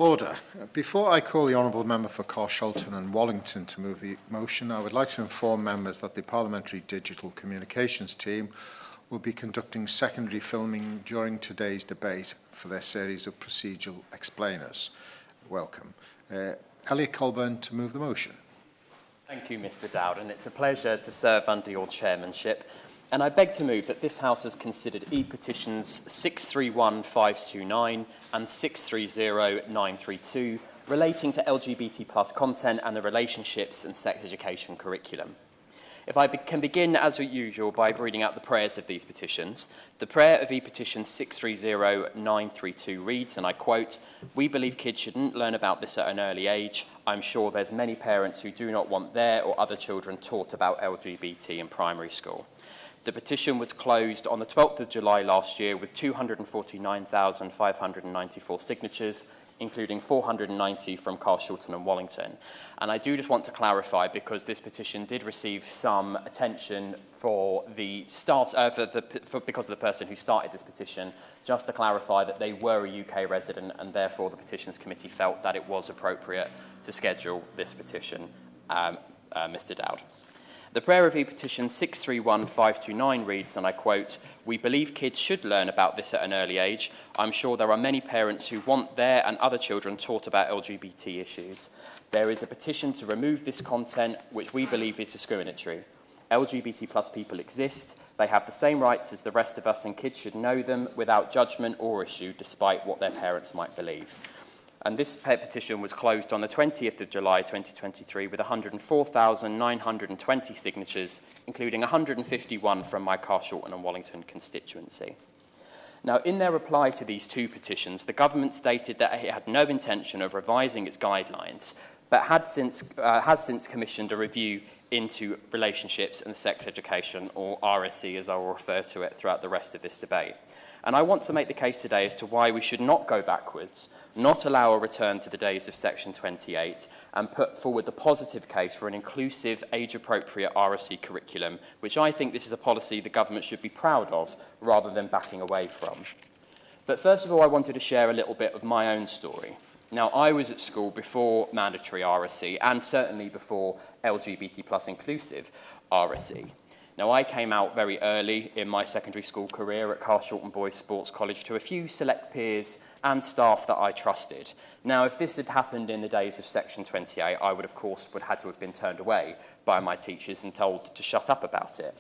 Order. Before I call the Honourable Member for Carshalton and Wallington to move the motion, I would like to inform members that the Parliamentary Digital Communications team will be conducting secondary filming during today's debate for their series of procedural explainers. Welcome. Elliot Colburn to move the motion. Thank you, Mr. Dowd, and it's a pleasure to serve under your chairmanship. And I beg to move that this House has considered e-petitions 631529 and 630932 relating to LGBT plus content and the relationships and sex education curriculum. If I can begin, as usual, by reading out the prayers of these petitions. The prayer of e-petition 630932 reads, and I quote, "We believe kids shouldn't learn about this at an early age. I'm sure there's many parents who do not want their or other children taught about LGBT in primary school." The petition was closed on the 12th of July last year with 249,594 signatures, including 490 from Carshalton and Wallington. And I do just want to clarify, because this petition did receive some attention for the start, because of the person who started this petition, just to clarify that they were a UK resident, and therefore the Petitions Committee felt that it was appropriate to schedule this petition, Mr. Dowd. The prayer of e-petition 631529 reads, and I quote, "We believe kids should learn about this at an early age. I'm sure there are many parents who want their and other children taught about LGBT issues. There is a petition to remove this content, which we believe is discriminatory. LGBT plus people exist. They have the same rights as the rest of us, and kids should know them without judgment or issue, despite what their parents might believe." And this petition was closed on the 20th of July 2023 with 104,920 signatures, including 151 from my Carshalton and Wallington constituency. Now, in their reply to these two petitions, the government stated that it had no intention of revising its guidelines, but has since commissioned a review into relationships and sex education, or RSE as I will refer to it throughout the rest of this debate. And I want to make the case today as to why we should not go backwards, not allow a return to the days of Section 28, and put forward the positive case for an inclusive, age-appropriate RSE curriculum, which I think this is a policy the government should be proud of, rather than backing away from. But first of all, I wanted to share a little bit of my own story. Now, I was at school before mandatory RSE, and certainly before LGBT plus inclusive RSE. Now, I came out very early in my secondary school career at Carshalton Boys Sports College to a few select peers and staff that I trusted. Now, if this had happened in the days of Section 28, I would, of course, had to have been turned away by my teachers and told to shut up about it.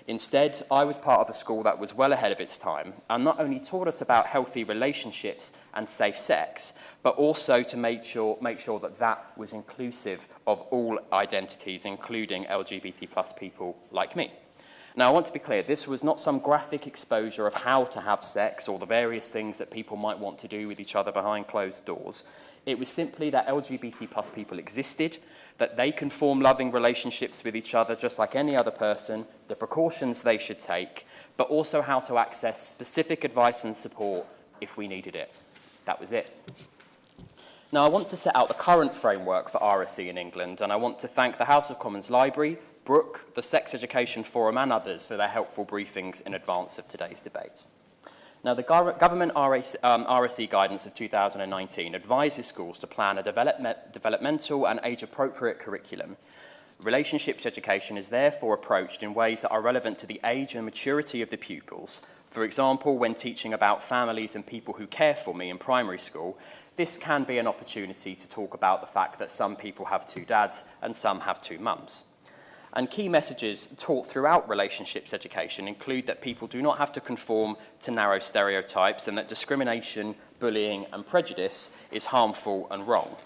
Instead, I was part of a school that was well ahead of its time and not only taught us about healthy relationships and safe sex, but also to make sure that that was inclusive of all identities, including LGBT plus people like me. Now, I want to be clear, this was not some graphic exposure of how to have sex or the various things that people might want to do with each other behind closed doors. It was simply that LGBT plus people existed, that they can form loving relationships with each other just like any other person, the precautions they should take, but also how to access specific advice and support if we needed it. That was it. Now, I want to set out the current framework for RSE in England, and I want to thank the House of Commons Library, Brooke, the Sex Education Forum and others for their helpful briefings in advance of today's debate. Now, the government RSE guidance of 2019 advises schools to plan a developmental and age-appropriate curriculum. Relationships education is therefore approached in ways that are relevant to the age and maturity of the pupils. For example, when teaching about families and people who care for me in primary school, this can be an opportunity to talk about the fact that some people have two dads and some have two mums. And key messages taught throughout relationships education include that people do not have to conform to narrow stereotypes and that discrimination, bullying and prejudice is harmful and wrong.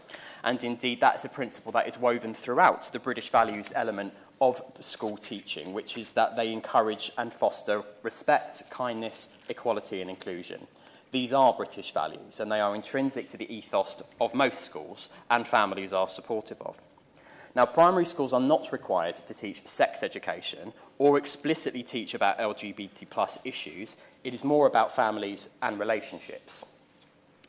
And indeed, that is a principle that is woven throughout the British values element of school teaching, which is that they encourage and foster respect, kindness, equality and inclusion. These are British values, and they are intrinsic to the ethos of most schools, and families are supportive of. Now, primary schools are not required to teach sex education or explicitly teach about LGBT plus issues. It is more about families and relationships.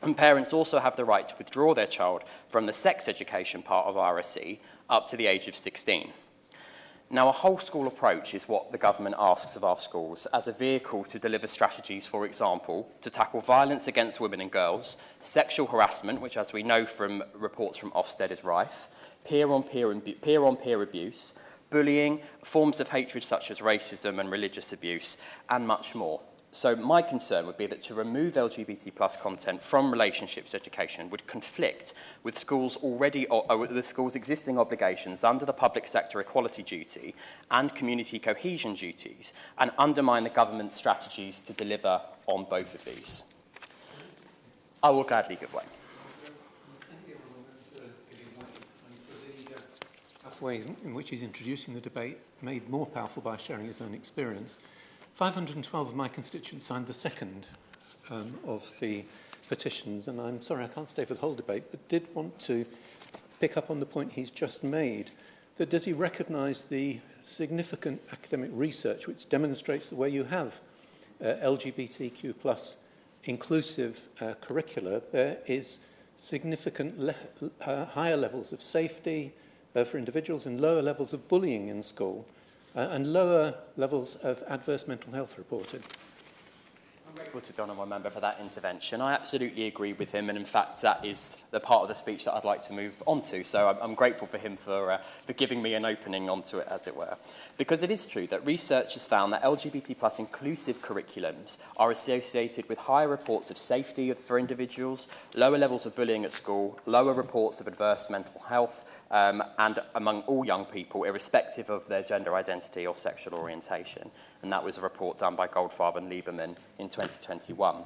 And parents also have the right to withdraw their child from the sex education part of RSE up to the age of 16. Now, a whole school approach is what the government asks of our schools as a vehicle to deliver strategies, for example, to tackle violence against women and girls, sexual harassment, which, as we know from reports from Ofsted, is rife, peer-on-peer abuse, bullying, forms of hatred such as racism and religious abuse, and much more. So my concern would be that to remove LGBT plus content from relationships education would conflict with schools' existing obligations under the public sector equality duty and community cohesion duties, and undermine the government's strategies to deliver on both of these. I will gladly give way. Way in which he's introducing the debate, made more powerful by sharing his own experience. 512 of my constituents signed the second of the petitions, and I'm sorry I can't stay for the whole debate, but did want to pick up on the point he's just made. That does he recognise the significant academic research which demonstrates that where you have LGBTQ plus inclusive curricula, there is significant higher levels of safety for individuals and lower levels of bullying in school and lower levels of adverse mental health reported. I'm grateful to the honourable member for that intervention. I absolutely agree with him, and in fact that is the part of the speech that I'd like to move on to, so I'm grateful for him for giving me an opening onto it, as it were. Because it is true that research has found that LGBT plus inclusive curriculums are associated with higher reports of safety for individuals, lower levels of bullying at school, lower reports of adverse mental health, and among all young people, irrespective of their gender identity or sexual orientation. And that was a report done by Goldfarb and Lieberman in 2021.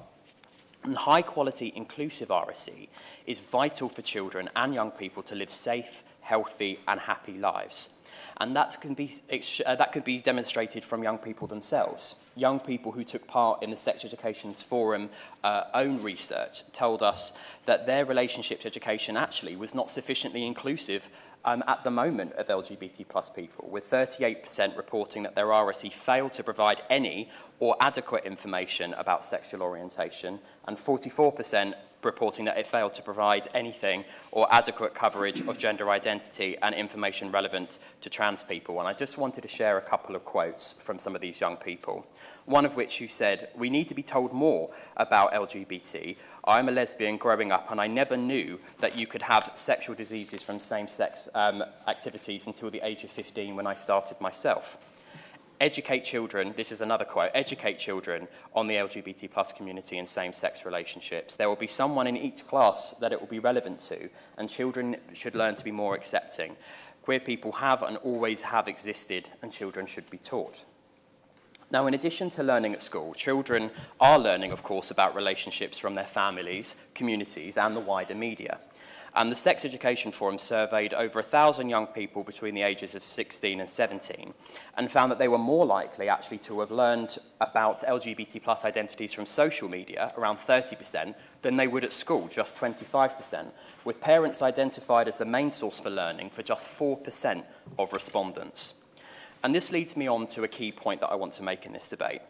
And high-quality inclusive RSE is vital for children and young people to live safe, healthy and happy lives. And that can be demonstrated from young people themselves. Young people who took part in the Sex Education Forum own research told us that their relationships education actually was not sufficiently inclusive at the moment of LGBT plus people, with 38% reporting that their RSE failed to provide any or adequate information about sexual orientation, and 44% reporting that it failed to provide anything or adequate coverage of gender identity and information relevant to trans people. And I just wanted to share a couple of quotes from some of these young people. One of which who said, "We need to be told more about LGBT. I'm a lesbian growing up and I never knew that you could have sexual diseases from same-sex activities until the age of 15 when I started myself. Educate children," this is another quote, "educate children on the LGBT plus community and same-sex relationships. There will be someone in each class that it will be relevant to, and children should learn to be more accepting. Queer people have and always have existed, and children should be taught." Now, in addition to learning at school, children are learning, of course, about relationships from their families, communities, and the wider media. And the Sex Education Forum surveyed over 1,000 young people between the ages of 16 and 17 and found that they were more likely actually to have learned about LGBT plus identities from social media, around 30%, than they would at school, just 25%, with parents identified as the main source for learning for just 4% of respondents. And this leads me on to a key point that I want to make in this debate.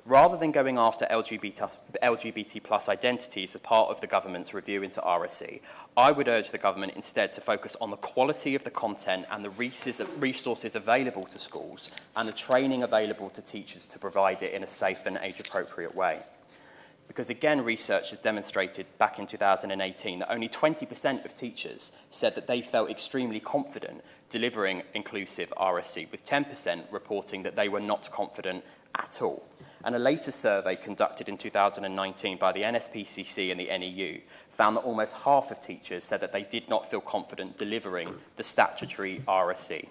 Rather than going after LGBT plus identities as part of the government's review into RSE, I would urge the government instead to focus on the quality of the content and the resources available to schools and the training available to teachers to provide it in a safe and age-appropriate way. Because again, research has demonstrated back in 2018 that only 20% of teachers said that they felt extremely confident delivering inclusive RSE, with 10% reporting that they were not confident at all. And a later survey conducted in 2019 by the NSPCC and the NEU found that almost half of teachers said that they did not feel confident delivering the statutory RSE.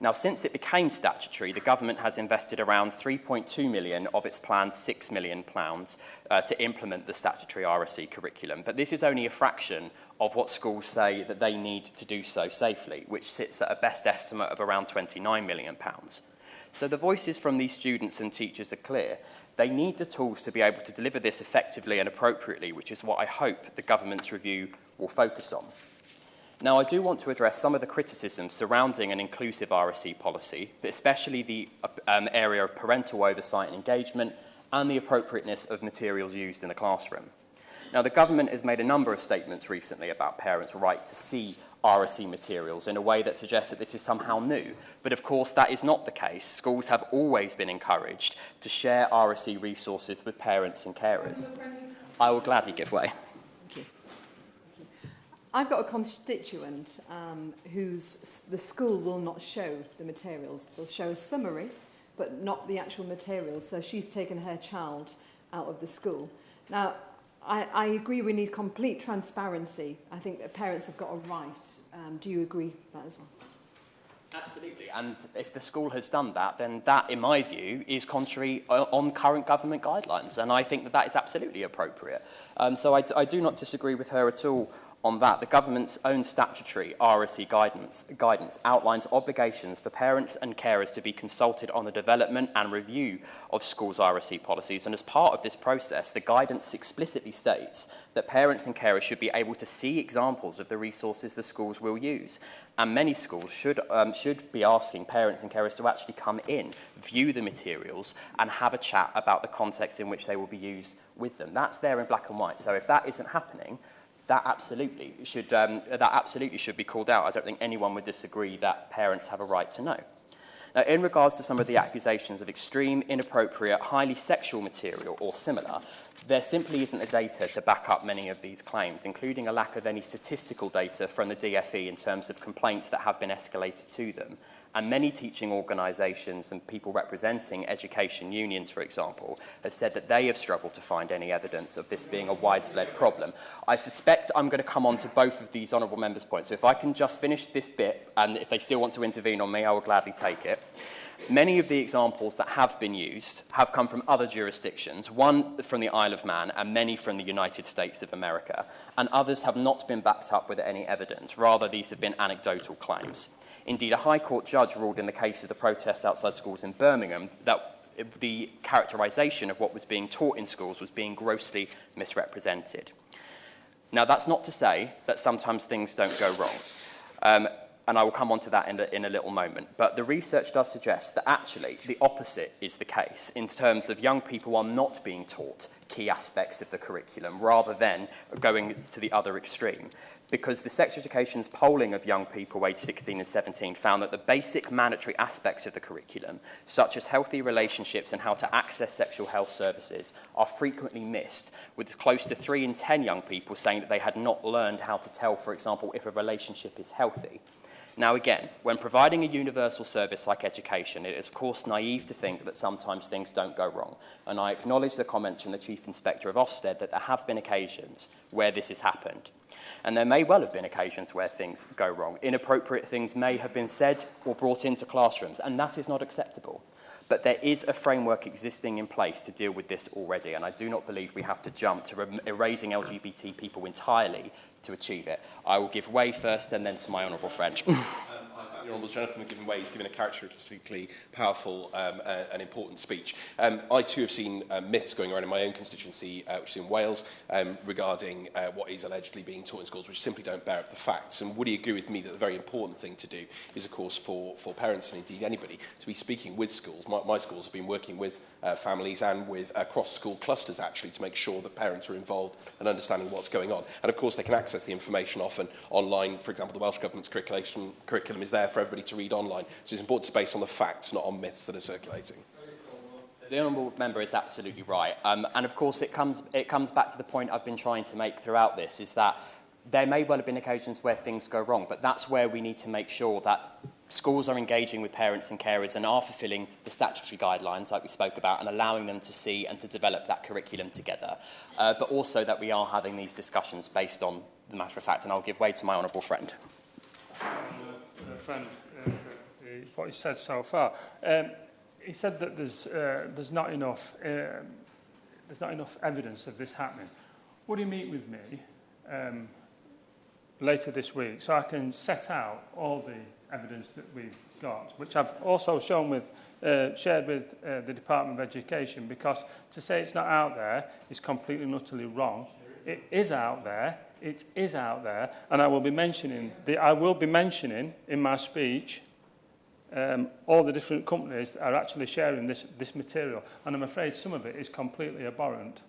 Now, since it became statutory, the government has invested around £3.2 million of its planned £6 million to implement the statutory RSE curriculum. But this is only a fraction of what schools say that they need to do so safely, which sits at a best estimate of around £29 million. So the voices from these students and teachers are clear. They need the tools to be able to deliver this effectively and appropriately, which is what I hope the government's review will focus on. Now, I do want to address some of the criticisms surrounding an inclusive RSE policy, but especially the area of parental oversight and engagement and the appropriateness of materials used in the classroom. Now, the government has made a number of statements recently about parents' right to see RSE materials in a way that suggests that this is somehow new. But of course, that is not the case. Schools have always been encouraged to share RSE resources with parents and carers. I will gladly give way. Thank you. I've got a constituent the school will not show the materials. They'll show a summary, but not the actual materials. So she's taken her child out of the school. Now, I agree we need complete transparency. I think that parents have got a right. Do you agree with that as well? Absolutely, and if the school has done that, then that, in my view, is contrary on current government guidelines, and I think that that is absolutely appropriate. So I do not disagree with her at all on that. The government's own statutory RSE guidance outlines obligations for parents and carers to be consulted on the development and review of schools' RSE policies, and as part of this process, the guidance explicitly states that parents and carers should be able to see examples of the resources the schools will use. And many schools should be asking parents and carers to actually come in, view the materials, and have a chat about the context in which they will be used with them. That's there in black and white. So if that isn't happening, that absolutely should be called out. I don't think anyone would disagree that parents have a right to know. Now, in regards to some of the accusations of extreme, inappropriate, highly sexual material or similar, there simply isn't the data to back up many of these claims, including a lack of any statistical data from the DfE in terms of complaints that have been escalated to them. And many teaching organisations and people representing education unions, for example, have said that they have struggled to find any evidence of this being a widespread problem. I suspect I'm going to come on to both of these honourable members' points. So if I can just finish this bit, and if they still want to intervene on me, I will gladly take it. Many of the examples that have been used have come from other jurisdictions, one from the Isle of Man and many from the United States of America, and others have not been backed up with any evidence. Rather, these have been anecdotal claims. Indeed, a High Court judge ruled in the case of the protests outside schools in Birmingham that the characterisation of what was being taught in schools was being grossly misrepresented. Now, that's not to say that sometimes things don't go wrong. And I will come on to that in a little moment. But the research does suggest that actually the opposite is the case in terms of young people are not being taught key aspects of the curriculum rather than going to the other extreme. Because the sex education's polling of young people aged 16 and 17 found that the basic mandatory aspects of the curriculum, such as healthy relationships and how to access sexual health services, are frequently missed, with close to 3 in 10 young people saying that they had not learned how to tell, for example, if a relationship is healthy. Now again, when providing a universal service like education, it is of course naive to think that sometimes things don't go wrong. And I acknowledge the comments from the Chief Inspector of Ofsted that there have been occasions where this has happened. And there may well have been occasions where things go wrong. Inappropriate things may have been said or brought into classrooms, and that is not acceptable. But there is a framework existing in place to deal with this already, and I do not believe we have to jump to erasing LGBT people entirely to achieve it. I will give way first and then to my honourable friend. The Honourable Gentleman for giving way. He's given a characteristically powerful and important speech. I too have seen myths going around in my own constituency, which is in Wales, regarding what is allegedly being taught in schools, which simply don't bear up the facts. And would he agree with me that the very important thing to do is, of course, for parents and indeed anybody to be speaking with schools? My schools have been working with families and with cross-school clusters, actually, to make sure that parents are involved and understanding what's going on. And, of course, they can access the information often online. For example, the Welsh Government's curriculum is there for everybody to read online. So it's important to base on the facts, not on myths that are circulating. The honourable member is absolutely right. And of course, it comes back to the point I've been trying to make throughout this, is that there may well have been occasions where things go wrong, but that's where we need to make sure that schools are engaging with parents and carers and are fulfilling the statutory guidelines like we spoke about and allowing them to see and to develop that curriculum together. But also that we are having these discussions based on the matter of fact, and I'll give way to my honourable friend. What he said so far. He said that there's not enough evidence of this happening. Would he meet with me later this week so I can set out all the evidence that we've got, which I've also shared with the Department of Education, because to say it's not out there is completely and utterly wrong. It is out there. It is out there, and I will be mentioning in my speech all the different companies that are actually sharing this material, and I'm afraid some of it is completely abhorrent.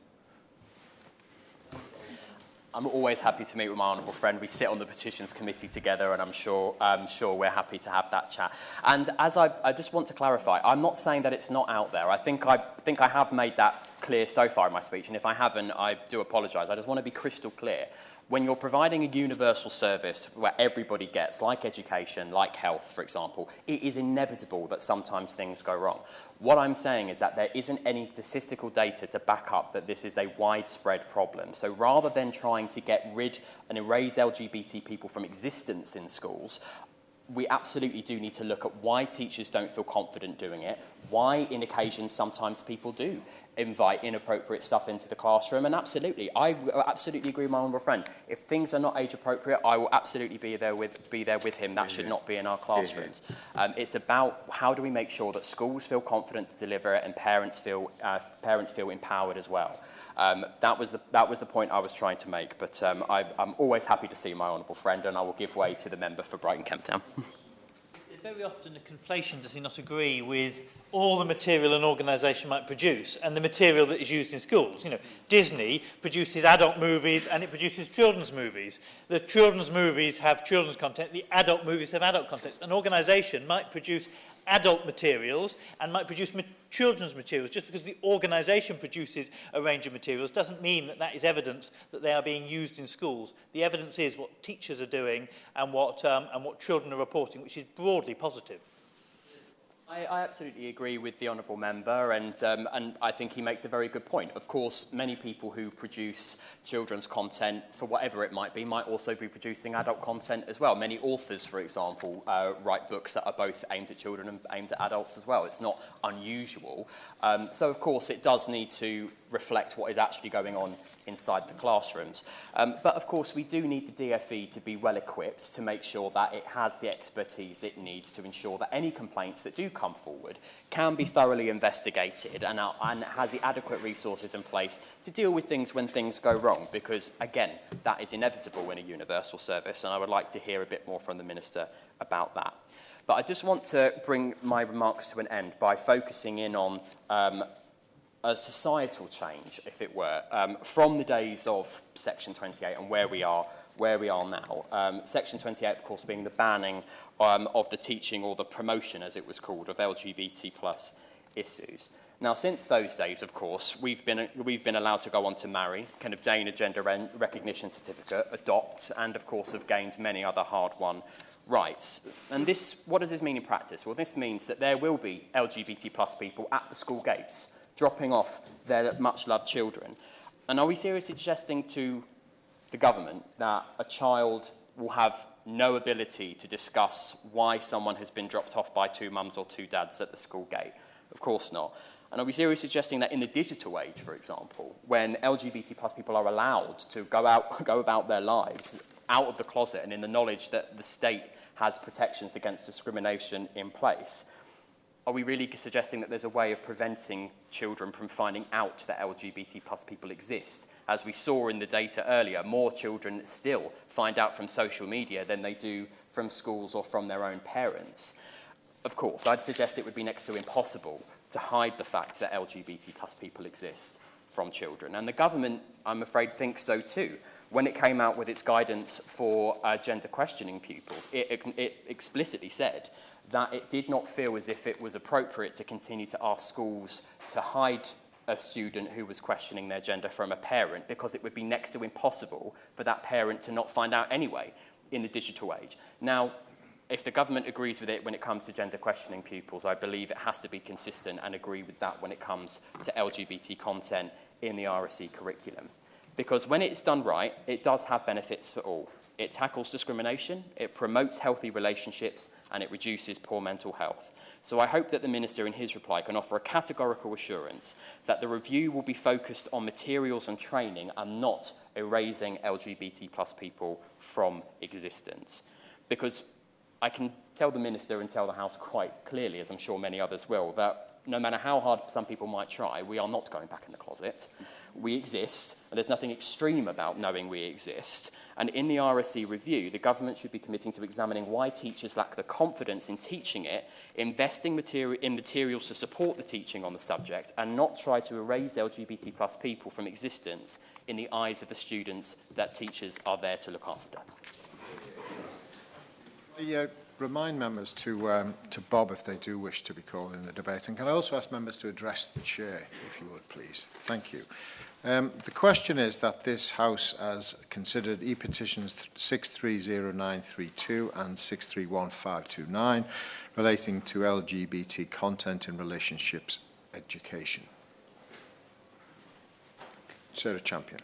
I'm always happy to meet with my honourable friend. We sit on the petitions committee together, and I'm sure we're happy to have that chat. And as I just want to clarify, I'm not saying that it's not out there. I think I have made that clear so far in my speech, and if I haven't, I do apologise. I just want to be crystal clear. When you're providing a universal service where everybody gets, like education, like health, for example, it is inevitable that sometimes things go wrong. What I'm saying is that there isn't any statistical data to back up that this is a widespread problem. So rather than trying to get rid and erase LGBT people from existence in schools, we absolutely do need to look at why teachers don't feel confident doing it, why in occasions sometimes people do invite inappropriate stuff into the classroom, and absolutely, I absolutely agree with my honourable friend. If things are not age appropriate, I will absolutely be there with him. That should not be in our classrooms. It's about how do we make sure that schools feel confident to deliver it and parents feel empowered as well. That was the point I was trying to make. But I'm always happy to see my honourable friend, and I will give way to the member for Brighton Kemp Town. Very often a conflation, does he not agree, with all the material an organisation might produce and the material that is used in schools. You know, Disney produces adult movies and it produces children's movies. The children's movies have children's content, the adult movies have adult content. An organisation might produce adult materials and might produce children's materials. Just because the organisation produces a range of materials doesn't mean that that is evidence that they are being used in schools. The evidence is what teachers are doing and what children are reporting, which is broadly positive. I absolutely agree with the honourable member, and I think he makes a very good point. Of course, many people who produce children's content, for whatever it might be, might also be producing adult content as well. Many authors, for example, write books that are both aimed at children and aimed at adults as well. It's not unusual. So, of course, it does need to reflect what is actually going on inside the classrooms. But, of course, we do need the DfE to be well equipped to make sure that it has the expertise it needs to ensure that any complaints that do come forward can be thoroughly investigated and has the adequate resources in place to deal with things when things go wrong, because, again, that is inevitable in a universal service, and I would like to hear a bit more from the Minister about that. But I just want to bring my remarks to an end by focusing in on a societal change, if it were, from the days of Section 28 and where we are now. Section 28, of course, being the banning of the teaching or the promotion, as it was called, of LGBT plus issues. Now, since those days, of course, we've been allowed to go on to marry, can obtain a gender recognition certificate, adopt, and, of course, have gained many other hard-won rights. And this, what does this mean in practice? Well, this means that there will be LGBT plus people at the school gates, dropping off their much-loved children. And are we seriously suggesting to the government that a child will have no ability to discuss why someone has been dropped off by two mums or two dads at the school gate? Of course not. And are we seriously suggesting that in the digital age, for example, when LGBT plus people are allowed to go about their lives out of the closet and in the knowledge that the state has protections against discrimination in place, are we really suggesting that there's a way of preventing children from finding out that LGBT plus people exist? As we saw in the data earlier, more children still find out from social media than they do from schools or from their own parents. Of course, I'd suggest it would be next to impossible to hide the fact that LGBT plus people exist from children. And the government, I'm afraid, thinks so too. When it came out with its guidance for gender questioning pupils, it explicitly said that it did not feel as if it was appropriate to continue to ask schools to hide a student who was questioning their gender from a parent, because it would be next to impossible for that parent to not find out anyway in the digital age. Now, if the government agrees with it when it comes to gender questioning pupils, I believe it has to be consistent and agree with that when it comes to LGBT content in the RSE curriculum. Because when it's done right, it does have benefits for all. It tackles discrimination, it promotes healthy relationships, and it reduces poor mental health. So I hope that the Minister in his reply can offer a categorical assurance that the review will be focused on materials and training and not erasing LGBT plus people from existence. Because I can tell the Minister and tell the House quite clearly, as I'm sure many others will, that no matter how hard some people might try, we are not going back in the closet. we exist, and there's nothing extreme about knowing we exist. And in the RSE review, the government should be committing to examining why teachers lack the confidence in teaching it, investing in materials to support the teaching on the subject, and not try to erase LGBT plus people from existence in the eyes of the students that teachers are there to look after. Remind members to bob if they do wish to be called in the debate. And can I also ask members to address the chair, if you would, please? Thank you. The question is that this House has considered e-petitions 630932 and 631529 relating to LGBT content in relationships education. Sarah Champion.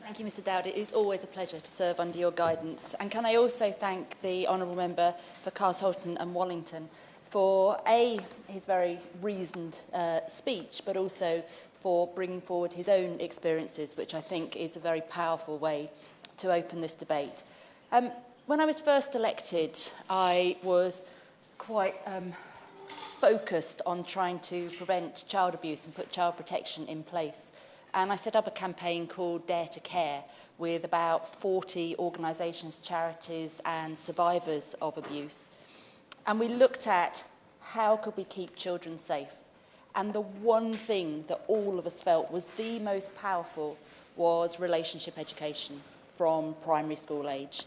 Thank you, Mr Dowd. It is always a pleasure to serve under your guidance. And can I also thank the Honourable Member for Carshalton and Wallington for his very reasoned speech, but also for bringing forward his own experiences, which I think is a very powerful way to open this debate. When I was first elected, I was quite focused on trying to prevent child abuse and put child protection in place. And I set up a campaign called Dare to Care with about 40 organisations, charities and survivors of abuse. And we looked at how could we keep children safe. And the one thing that all of us felt was the most powerful was relationship education from primary school age.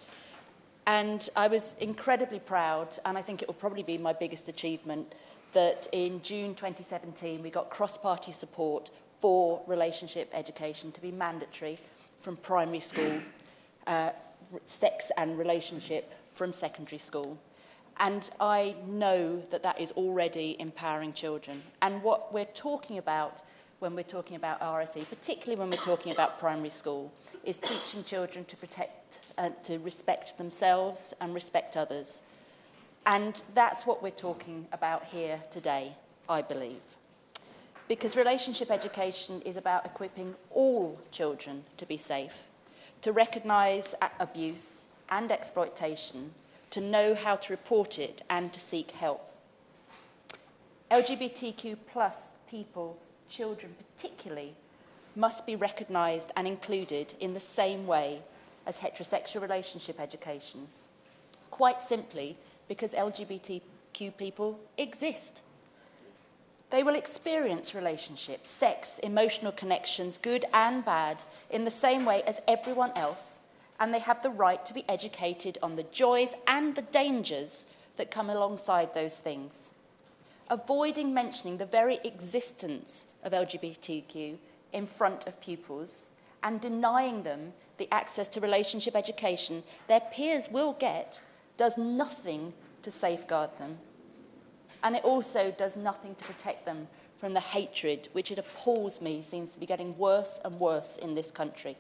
And I was incredibly proud, and I think it will probably be my biggest achievement, that in June 2017 we got cross-party support for relationship education to be mandatory from primary school, sex and relationship from secondary school. And I know that that is already empowering children. And what we're talking about when we're talking about RSE, particularly when we're talking about primary school, is teaching children to protect, to respect themselves and respect others. And that's what we're talking about here today, I believe. Because relationship education is about equipping all children to be safe, to recognise abuse and exploitation, to know how to report it and to seek help. LGBTQ plus people, children particularly, must be recognised and included in the same way as heterosexual relationship education. Quite simply, because LGBTQ people exist. They will experience relationships, sex, emotional connections, good and bad, in the same way as everyone else, and they have the right to be educated on the joys and the dangers that come alongside those things. Avoiding mentioning the very existence of LGBTQ in front of pupils and denying them the access to relationship education their peers will get does nothing to safeguard them. And it also does nothing to protect them from the hatred, which, it appalls me, seems to be getting worse and worse in this country.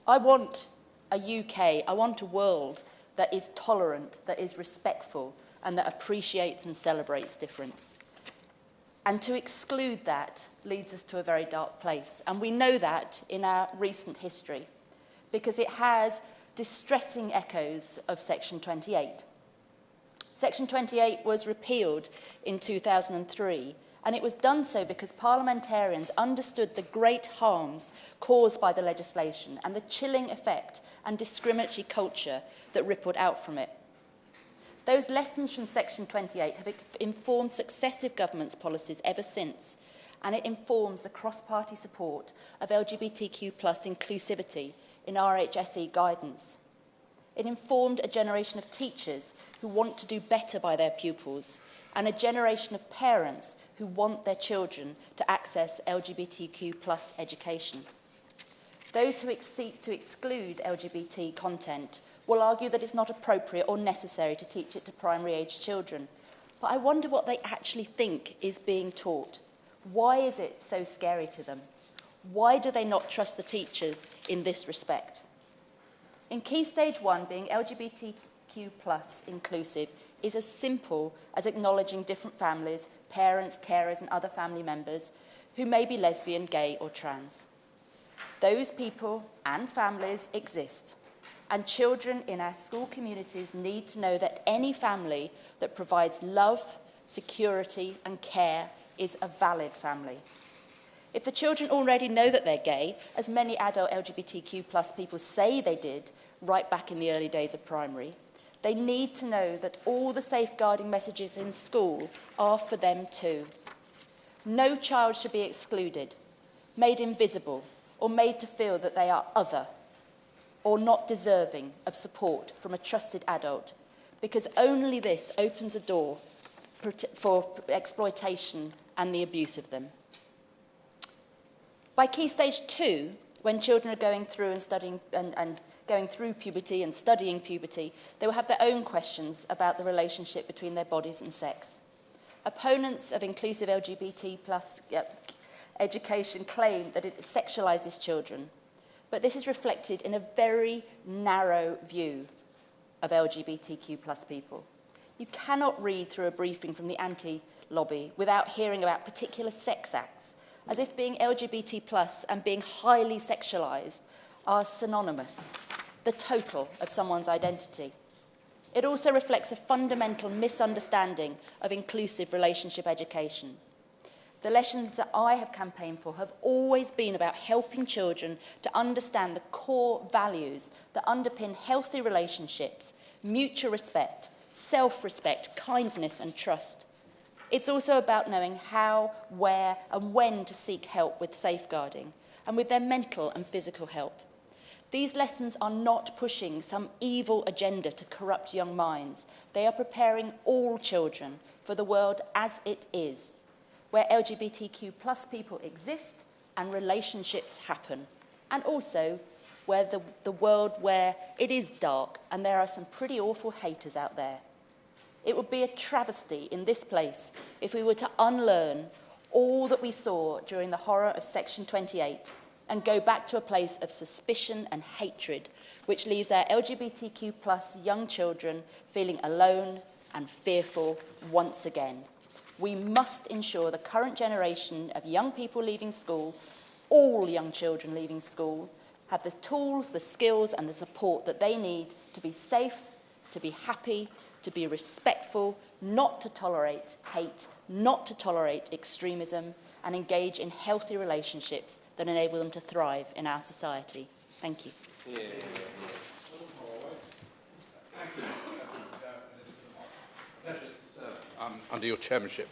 I want a UK, I want a world that is tolerant, that is respectful, and that appreciates and celebrates difference. And to exclude that leads us to a very dark place. And we know that in our recent history, because it has distressing echoes of Section 28. Section 28 was repealed in 2003, and it was done so because parliamentarians understood the great harms caused by the legislation and the chilling effect and discriminatory culture that rippled out from it. Those lessons from Section 28 have informed successive governments' policies ever since, and it informs the cross-party support of LGBTQ+ inclusivity in RHSE guidance. It informed a generation of teachers who want to do better by their pupils, and a generation of parents who want their children to access LGBTQ+ education. Those who seek to exclude LGBT content will argue that it's not appropriate or necessary to teach it to primary-age children. But I wonder what they actually think is being taught. Why is it so scary to them? Why do they not trust the teachers in this respect? In Key Stage 1, being LGBTQ+ inclusive is as simple as acknowledging different families, parents, carers and other family members who may be lesbian, gay or trans. Those people and families exist, and children in our school communities need to know that any family that provides love, security and care is a valid family. If the children already know that they're gay, as many adult LGBTQ plus people say they did right back in the early days of primary, they need to know that all the safeguarding messages in school are for them too. No child should be excluded, made invisible, or made to feel that they are other or not deserving of support from a trusted adult, because only this opens a door for exploitation and the abuse of them. By key stage 2, when children are going through and studying and going through puberty and studying puberty, they will have their own questions about the relationship between their bodies and sex. Opponents of inclusive LGBT plus education claim that it sexualises children, but this is reflected in a very narrow view of LGBTQ plus people. You cannot read through a briefing from the anti-lobby without hearing about particular sex acts, as if being LGBT plus and being highly sexualised are synonymous, the total of someone's identity. It also reflects a fundamental misunderstanding of inclusive relationship education. The lessons that I have campaigned for have always been about helping children to understand the core values that underpin healthy relationships, mutual respect, self-respect, kindness and trust. It's also about knowing how, where and when to seek help with safeguarding and with their mental and physical help. These lessons are not pushing some evil agenda to corrupt young minds. They are preparing all children for the world as it is, where LGBTQ plus people exist and relationships happen, and also where the world where it is dark and there are some pretty awful haters out there. It would be a travesty in this place if we were to unlearn all that we saw during the horror of Section 28 and go back to a place of suspicion and hatred, which leaves our LGBTQ plus young children feeling alone and fearful once again. We must ensure the current generation of young people leaving school, all young children leaving school, have the tools, the skills and the support that they need to be safe, to be happy, to be respectful, not to tolerate hate, not to tolerate extremism, and engage in healthy relationships that enable them to thrive in our society. Thank you. Under your chairmanship.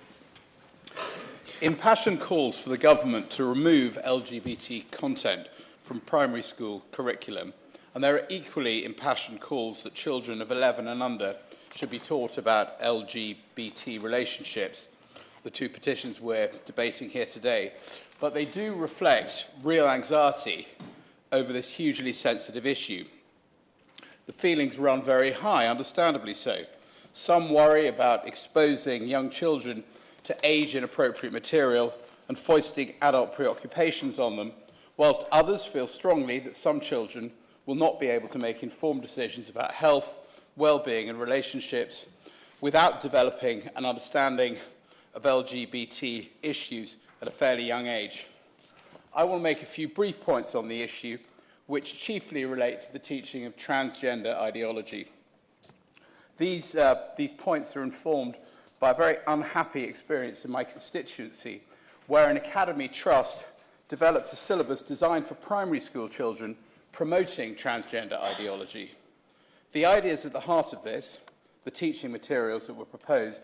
Impassioned calls for the government to remove LGBT content from primary school curriculum, and there are equally impassioned calls that children of 11 and under should be taught about LGBT relationships, the two petitions we're debating here today, but they do reflect real anxiety over this hugely sensitive issue. The feelings run very high, understandably so. Some worry about exposing young children to age-inappropriate material and foisting adult preoccupations on them, whilst others feel strongly that some children will not be able to make informed decisions about health, well-being and relationships without developing an understanding of LGBT issues at a fairly young age. I will make a few brief points on the issue, which chiefly relate to the teaching of transgender ideology. These points are informed by a very unhappy experience in my constituency, where an academy trust developed a syllabus designed for primary school children promoting transgender ideology. The ideas at the heart of this, the teaching materials that were proposed,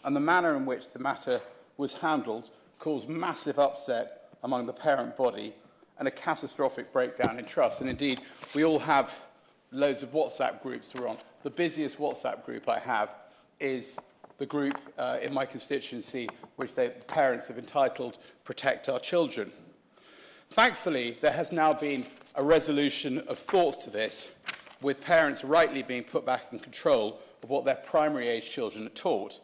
and the manner in which the matter was handled caused massive upset among the parent body and a catastrophic breakdown in trust. And indeed, we all have loads of WhatsApp groups we're on. The busiest WhatsApp group I have is the group in my constituency which the parents have entitled Protect Our Children. Thankfully, there has now been a resolution of thoughts to this, with parents rightly being put back in control of what their primary age children are taught.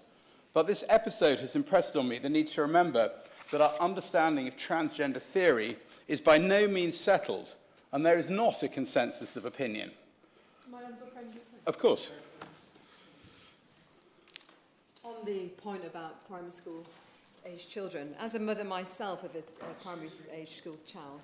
But this episode has impressed on me the need to remember that our understanding of transgender theory is by no means settled, and there is not a consensus of opinion. Of course. On the point about primary school age children, as a mother myself of a primary age school child,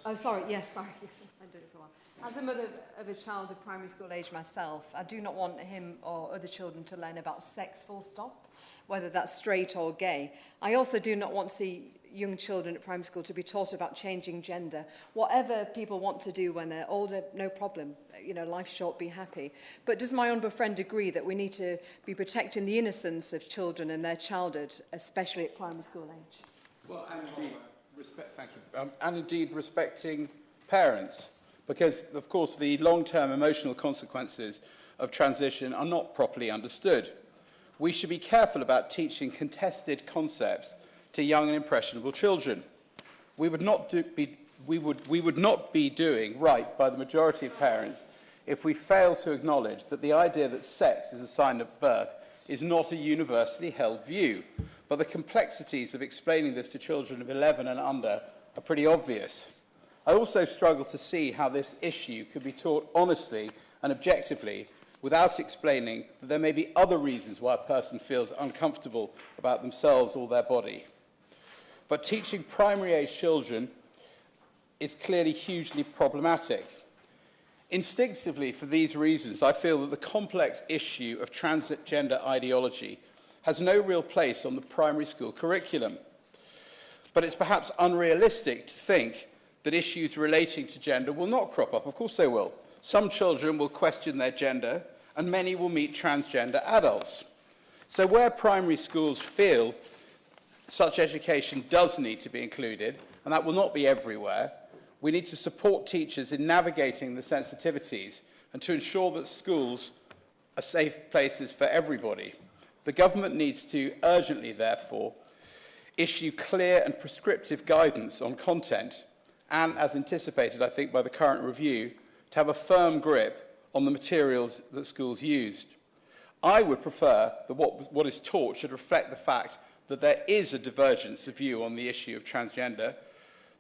I did it for a while. As a mother of a child of primary school age myself, I do not want him or other children to learn about sex full stop, whether that's straight or gay. I also do not want to see young children at primary school to be taught about changing gender. Whatever people want to do when they're older, no problem. You know, life's short, be happy. But does my honourable friend agree that we need to be protecting the innocence of children and their childhood, especially at primary school age? Well, and indeed, thank you. And indeed respecting parents, because, of course, the long-term emotional consequences of transition are not properly understood. We should be careful about teaching contested concepts to young and impressionable children. We would not be doing right by the majority of parents if we fail to acknowledge that the idea that sex is a sign of birth is not a universally held view. But the complexities of explaining this to children of 11 and under are pretty obvious. I also struggle to see how this issue could be taught honestly and objectively without explaining that there may be other reasons why a person feels uncomfortable about themselves or their body. But teaching primary-age children is clearly hugely problematic. Instinctively, for these reasons, I feel that the complex issue of transgender ideology has no real place on the primary school curriculum. But it's perhaps unrealistic to think that issues relating to gender will not crop up. Of course they will. Some children will question their gender, and many will meet transgender adults. So where primary schools feel such education does need to be included, and that will not be everywhere, we need to support teachers in navigating the sensitivities and to ensure that schools are safe places for everybody. The government needs to urgently, therefore, issue clear and prescriptive guidance on content and, as anticipated, I think, by the current review, to have a firm grip on the materials that schools used. I would prefer that what is taught should reflect the fact that there is a divergence of view on the issue of transgender,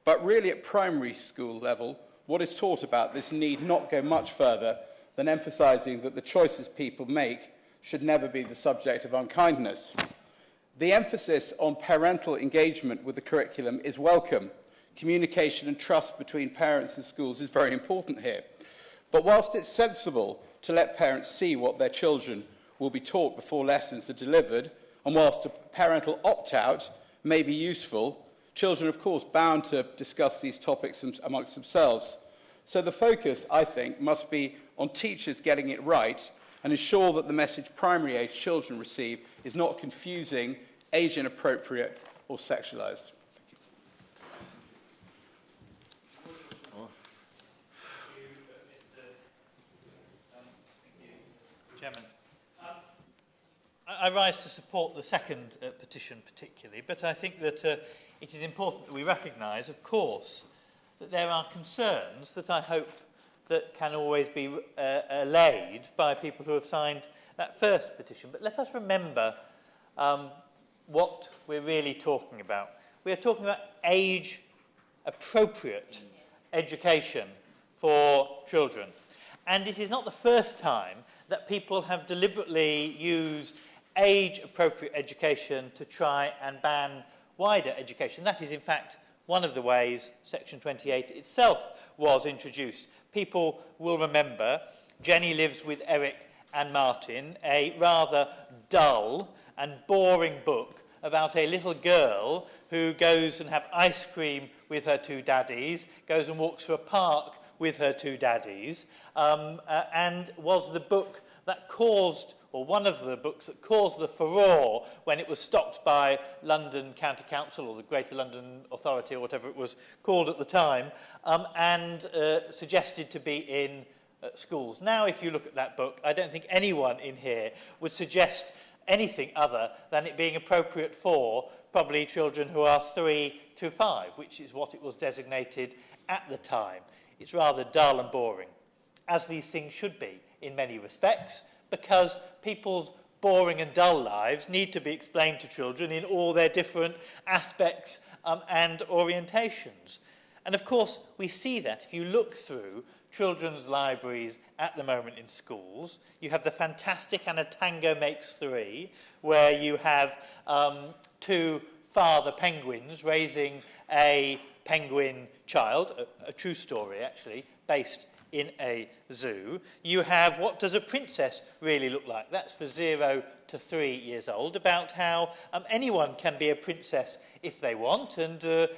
but really at primary school level, what is taught about this need not go much further than emphasising that the choices people make should never be the subject of unkindness. The emphasis on parental engagement with the curriculum is welcome. Communication and trust between parents and schools is very important here. But whilst it's sensible to let parents see what their children will be taught before lessons are delivered, and whilst a parental opt-out may be useful, children are, of course, bound to discuss these topics amongst themselves. So the focus, I think, must be on teachers getting it right and ensure that the message primary-age children receive is not confusing, age-inappropriate or sexualised. Chairman. I rise to support the second petition particularly, but I think that it is important that we recognise, of course, that there are concerns that I hope that can always be allayed by people who have signed that first petition. But let us remember what we're really talking about. We are talking about age-appropriate education for children. And it is not the first time that people have deliberately used age-appropriate education to try and ban wider education. That is, in fact, one of the ways Section 28 itself was introduced. People will remember Jenny Lives with Eric and Martin, a rather dull and boring book about a little girl who goes and has ice cream with her two daddies, goes and walks through a park with her two daddies, and was the book that caused, or one of the books that caused the furore when it was stopped by London County Council or the Greater London Authority or whatever it was called at the time, and suggested to be in schools. Now, if you look at that book, I don't think anyone in here would suggest anything other than it being appropriate for probably children who are 3 to 5, which is what it was designated at the time. It's rather dull and boring, as these things should be in many respects, because people's boring and dull lives need to be explained to children in all their different aspects and orientations. And of course, we see that if you look through children's libraries at the moment in schools. You have the fantastic And a Tango Makes Three, where you have two father penguins raising a penguin child, a true story actually, based in a zoo. You have what does a princess really look like? That's for 0 to 3 years old, about how anyone can be a princess if they want, and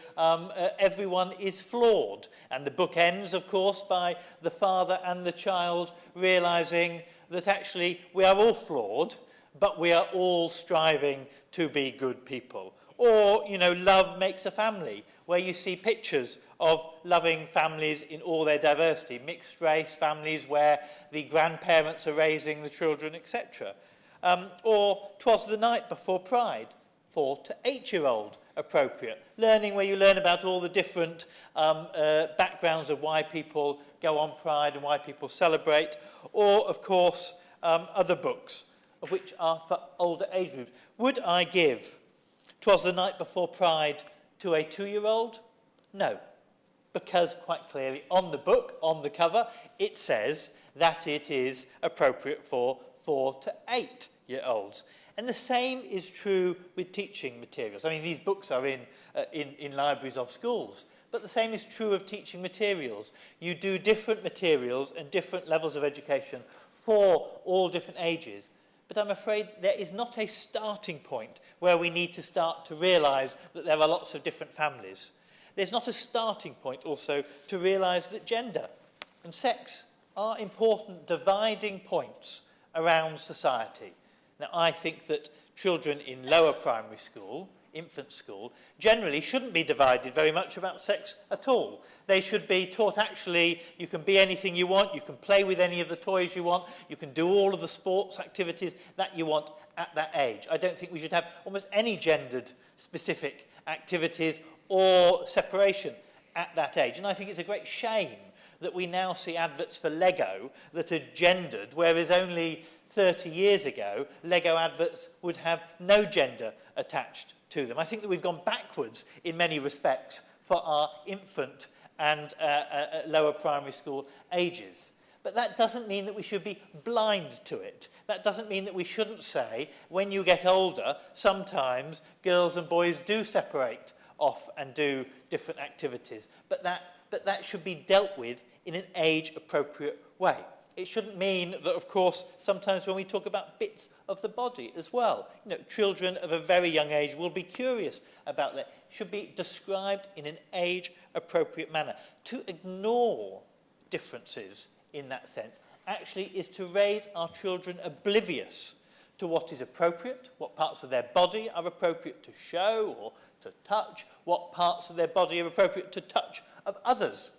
everyone is flawed. And the book ends, of course, by the father and the child realising that actually we are all flawed, but we are all striving to be good people. Or, you know, Love Makes a Family, where you see pictures of loving families in all their diversity, mixed race families where the grandparents are raising the children, etc. Or 'Twas the Night Before Pride, 4 to 8-year-old appropriate, learning where you learn about all the different backgrounds of why people go on Pride and why people celebrate, or, of course, other books, which are for older age groups. Would I give 'Twas the Night Before Pride to a 2-year-old? No, because quite clearly on the book, on the cover, it says that it is appropriate for 4 to 8-year-olds. And the same is true with teaching materials. I mean, these books are in libraries of schools, but the same is true of teaching materials. You do different materials and different levels of education for all different ages. But I'm afraid there is not a starting point where we need to start to realise that there are lots of different families. There's not a starting point also to realise that gender and sex are important dividing points around society. Now, I think that children in lower primary school, infant school, generally shouldn't be divided very much about sex at all. They should be taught actually you can be anything you want, you can play with any of the toys you want, you can do all of the sports activities that you want at that age. I don't think we should have almost any gendered specific activities or separation at that age. And I think it's a great shame that we now see adverts for Lego that are gendered, whereas only 30 years ago, Lego adverts would have no gender attached to them. I think that we've gone backwards in many respects for our infant and lower primary school ages. But that doesn't mean that we should be blind to it. That doesn't mean that we shouldn't say, when you get older, sometimes girls and boys do separate off and do different activities. But that should be dealt with in an age-appropriate way. It shouldn't mean that, of course, sometimes when we talk about bits of the body as well, you know, children of a very young age will be curious about that. It should be described in an age-appropriate manner. To ignore differences in that sense actually is to raise our children oblivious to what is appropriate, what parts of their body are appropriate to show or to touch, what parts of their body are appropriate to touch of others.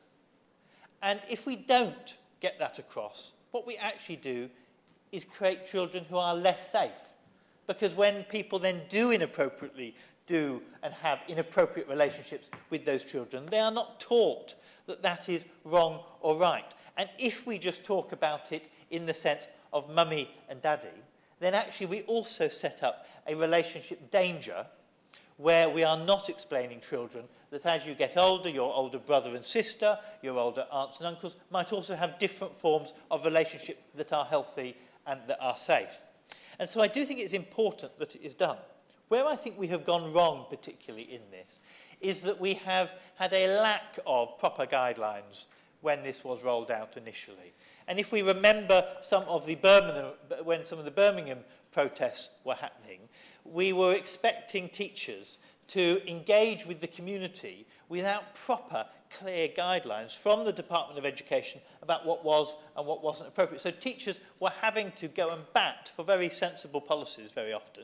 And if we don't get that across, what we actually do is create children who are less safe. Because when people then do inappropriately do and have inappropriate relationships with those children, they are not taught that that is wrong or right. And if we just talk about it in the sense of mummy and daddy, then actually we also set up a relationship danger where we are not explaining children that as you get older, your older brother and sister, your older aunts and uncles might also have different forms of relationship that are healthy and that are safe. And so I do think it's important that it is done. Where I think we have gone wrong, particularly in this, is that we have had a lack of proper guidelines when this was rolled out initially. And if we remember when some of the Birmingham protests were happening, we were expecting teachers to engage with the community without proper, clear guidelines from the Department of Education about what was and what wasn't appropriate. So teachers were having to go and bat for very sensible policies very often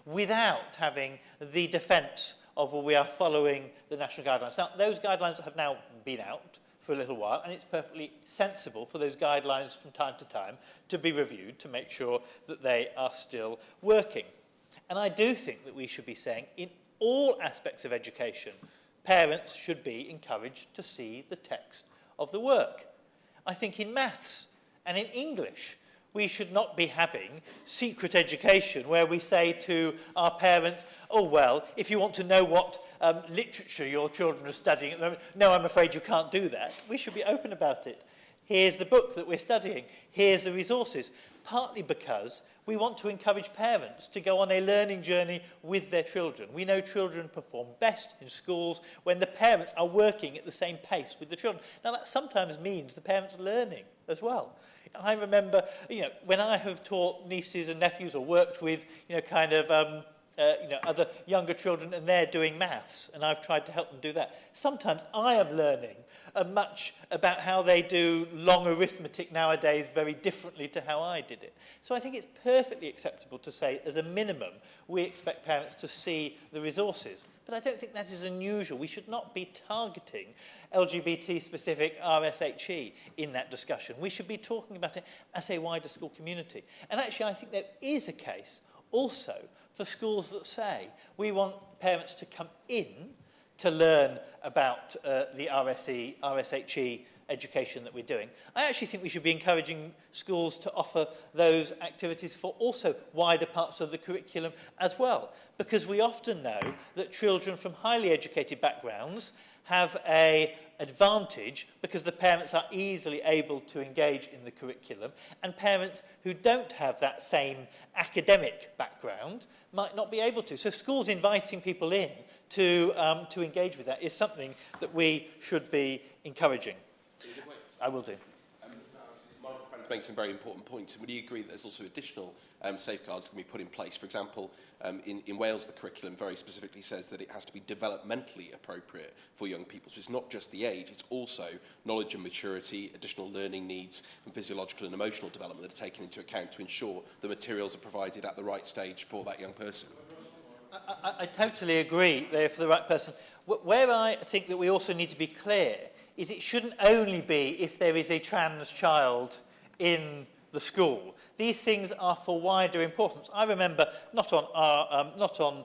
without having the defence of, well, we are following the national guidelines. Now, those guidelines have now been out for a little while, and it's perfectly sensible for those guidelines from time to time to be reviewed to make sure that they are still working. And I do think that we should be saying, in all aspects of education, parents should be encouraged to see the text of the work. I think in maths and in English, we should not be having secret education where we say to our parents, oh, well, if you want to know what literature your children are studying at the moment, no, I'm afraid you can't do that. We should be open about it. Here's the book that we're studying. Here's the resources. Partly because we want to encourage parents to go on a learning journey with their children. We know children perform best in schools when the parents are working at the same pace with the children. Now, that sometimes means the parents are learning as well. I remember, when I have taught nieces and nephews or worked with, other younger children and they're doing maths and I've tried to help them do that. Sometimes I am learning much about how they do long arithmetic nowadays very differently to how I did it. So I think it's perfectly acceptable to say, as a minimum, we expect parents to see the resources. But I don't think that is unusual. We should not be targeting LGBT-specific RSHE in that discussion. We should be talking about it as a wider school community. And actually, I think there is a case also for schools that say we want parents to come in to learn about the RSHE education that we're doing. I actually think we should be encouraging schools to offer those activities for also wider parts of the curriculum as well, because we often know that children from highly educated backgrounds have an advantage because the parents are easily able to engage in the curriculum, and parents who don't have that same academic background might not be able to. So schools inviting people in to engage with that is something that we should be encouraging. I will do. Michael Frank makes some very important points. And would you agree that there's also additional safeguards that can be put in place? For example, in Wales, the curriculum very specifically says that it has to be developmentally appropriate for young people. So it's not just the age, it's also knowledge and maturity, additional learning needs, and physiological and emotional development that are taken into account to ensure the materials are provided at the right stage for that young person. I totally agree there for the right person. Where I think that we also need to be clear is it shouldn't only be if there is a trans child in the school. These things are for wider importance. I remember not on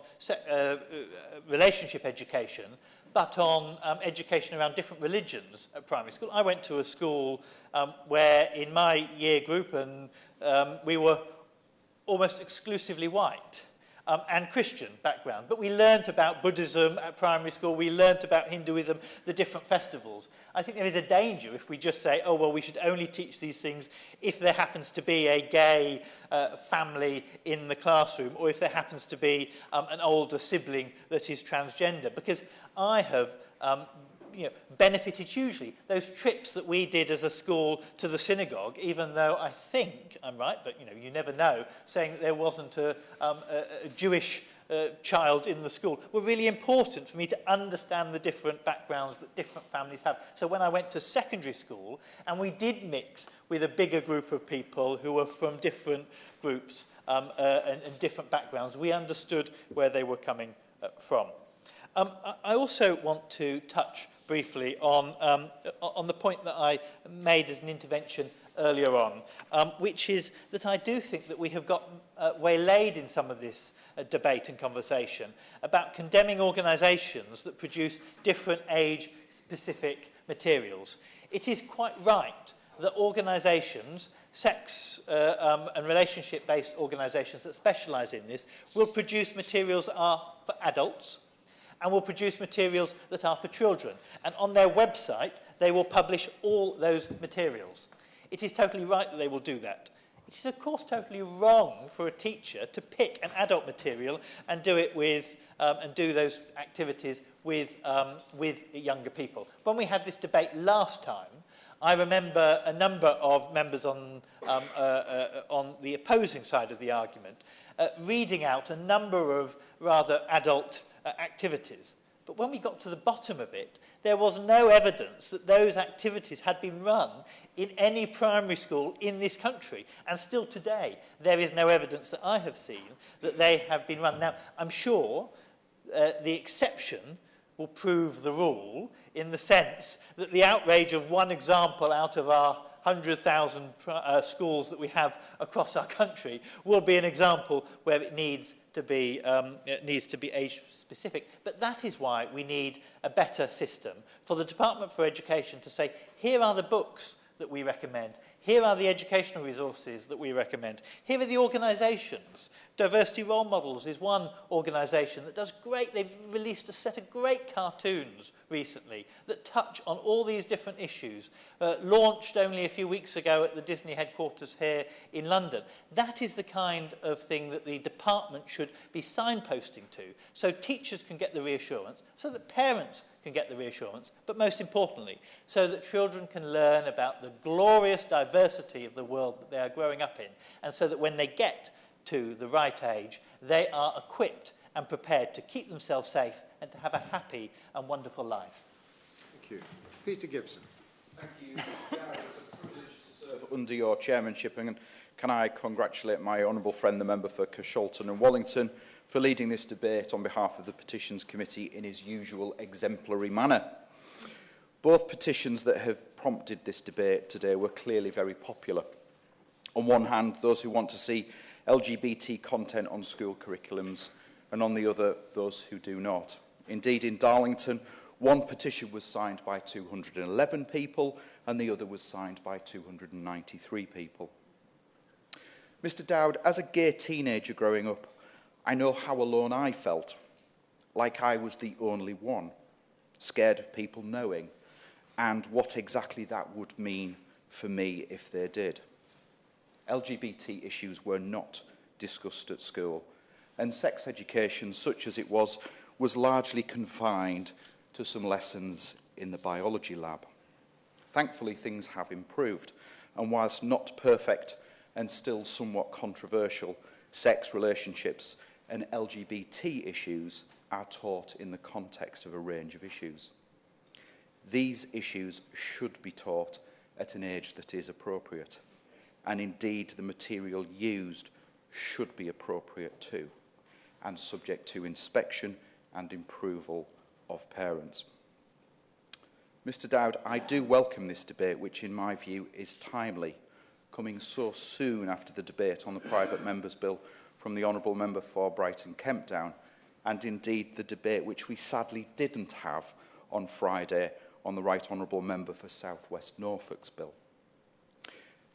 relationship education, but on education around different religions at primary school. I went to a school where in my year group we were almost exclusively white. And Christian background. But we learnt about Buddhism at primary school, we learnt about Hinduism, the different festivals. I think there is a danger if we just say, oh, well, we should only teach these things if there happens to be a gay family in the classroom, or if there happens to be an older sibling that is transgender. Because I have benefited hugely. Those trips that we did as a school to the synagogue, even though I think I'm right, but you never know, saying that there wasn't a Jewish child in the school, were really important for me to understand the different backgrounds that different families have. So when I went to secondary school, and we did mix with a bigger group of people who were from different groups and different backgrounds, we understood where they were coming from. I also want to touch briefly on the point that I made as an intervention earlier on, which is that I do think that we have got waylaid in some of this debate and conversation about condemning organisations that produce different age-specific materials. It is quite right that organisations, sex and relationship-based organisations that specialise in this, will produce materials that are for adults, and will produce materials that are for children. And on their website, they will publish all those materials. It is totally right that they will do that. It is, of course, totally wrong for a teacher to pick an adult material and do it with, and do those activities with younger people. When we had this debate last time, I remember a number of members on the opposing side of the argument reading out a number of rather adult activities. But when we got to the bottom of it, there was no evidence that those activities had been run in any primary school in this country. And still today, there is no evidence that I have seen that they have been run. Now, I'm sure the exception will prove the rule in the sense that the outrage of one example out of our 100,000 schools that we have across our country will be an example where it needs to be age-specific. But that is why we need a better system for the Department for Education to say, here are the books that we recommend, Here are the educational resources that we recommend. Here are the organisations. Diversity Role Models is one organisation that does great. They've released a set of great cartoons recently that touch on all these different issues, launched only a few weeks ago at the Disney headquarters here in London. That is the kind of thing that the department should be signposting to, so teachers can get the reassurance, so that parents can get the reassurance, but most importantly, so that children can learn about the glorious diversity of the world that they are growing up in, and so that when they get to the right age, they are equipped and prepared to keep themselves safe and to have a happy and wonderful life. Thank you. Peter Gibson. Thank you. It's a privilege to serve under your chairmanship, and can I congratulate my honourable friend, the member for Carshalton and Wallington, for leading this debate on behalf of the Petitions Committee in his usual exemplary manner. Both petitions that have prompted this debate today were clearly very popular. On one hand, those who want to see LGBT content on school curriculums, and on the other, those who do not. Indeed, in Darlington, one petition was signed by 211 people, and the other was signed by 293 people. Mr. Dowd, as a gay teenager growing up, I know how alone I felt, like I was the only one, scared of people knowing, and what exactly that would mean for me if they did. LGBT issues were not discussed at school, and sex education, such as it was largely confined to some lessons in the biology lab. Thankfully, things have improved, and whilst not perfect and still somewhat controversial, sex relationships and LGBT issues are taught in the context of a range of issues. These issues should be taught at an age that is appropriate, and indeed the material used should be appropriate too, and subject to inspection and approval of parents. Mr. Dowd, I do welcome this debate, which in my view is timely, coming so soon after the debate on the private members' bill from the Honourable Member for Brighton Kemp Down, and indeed the debate which we sadly didn't have on Friday on the Right Honourable Member for South West Norfolk's bill.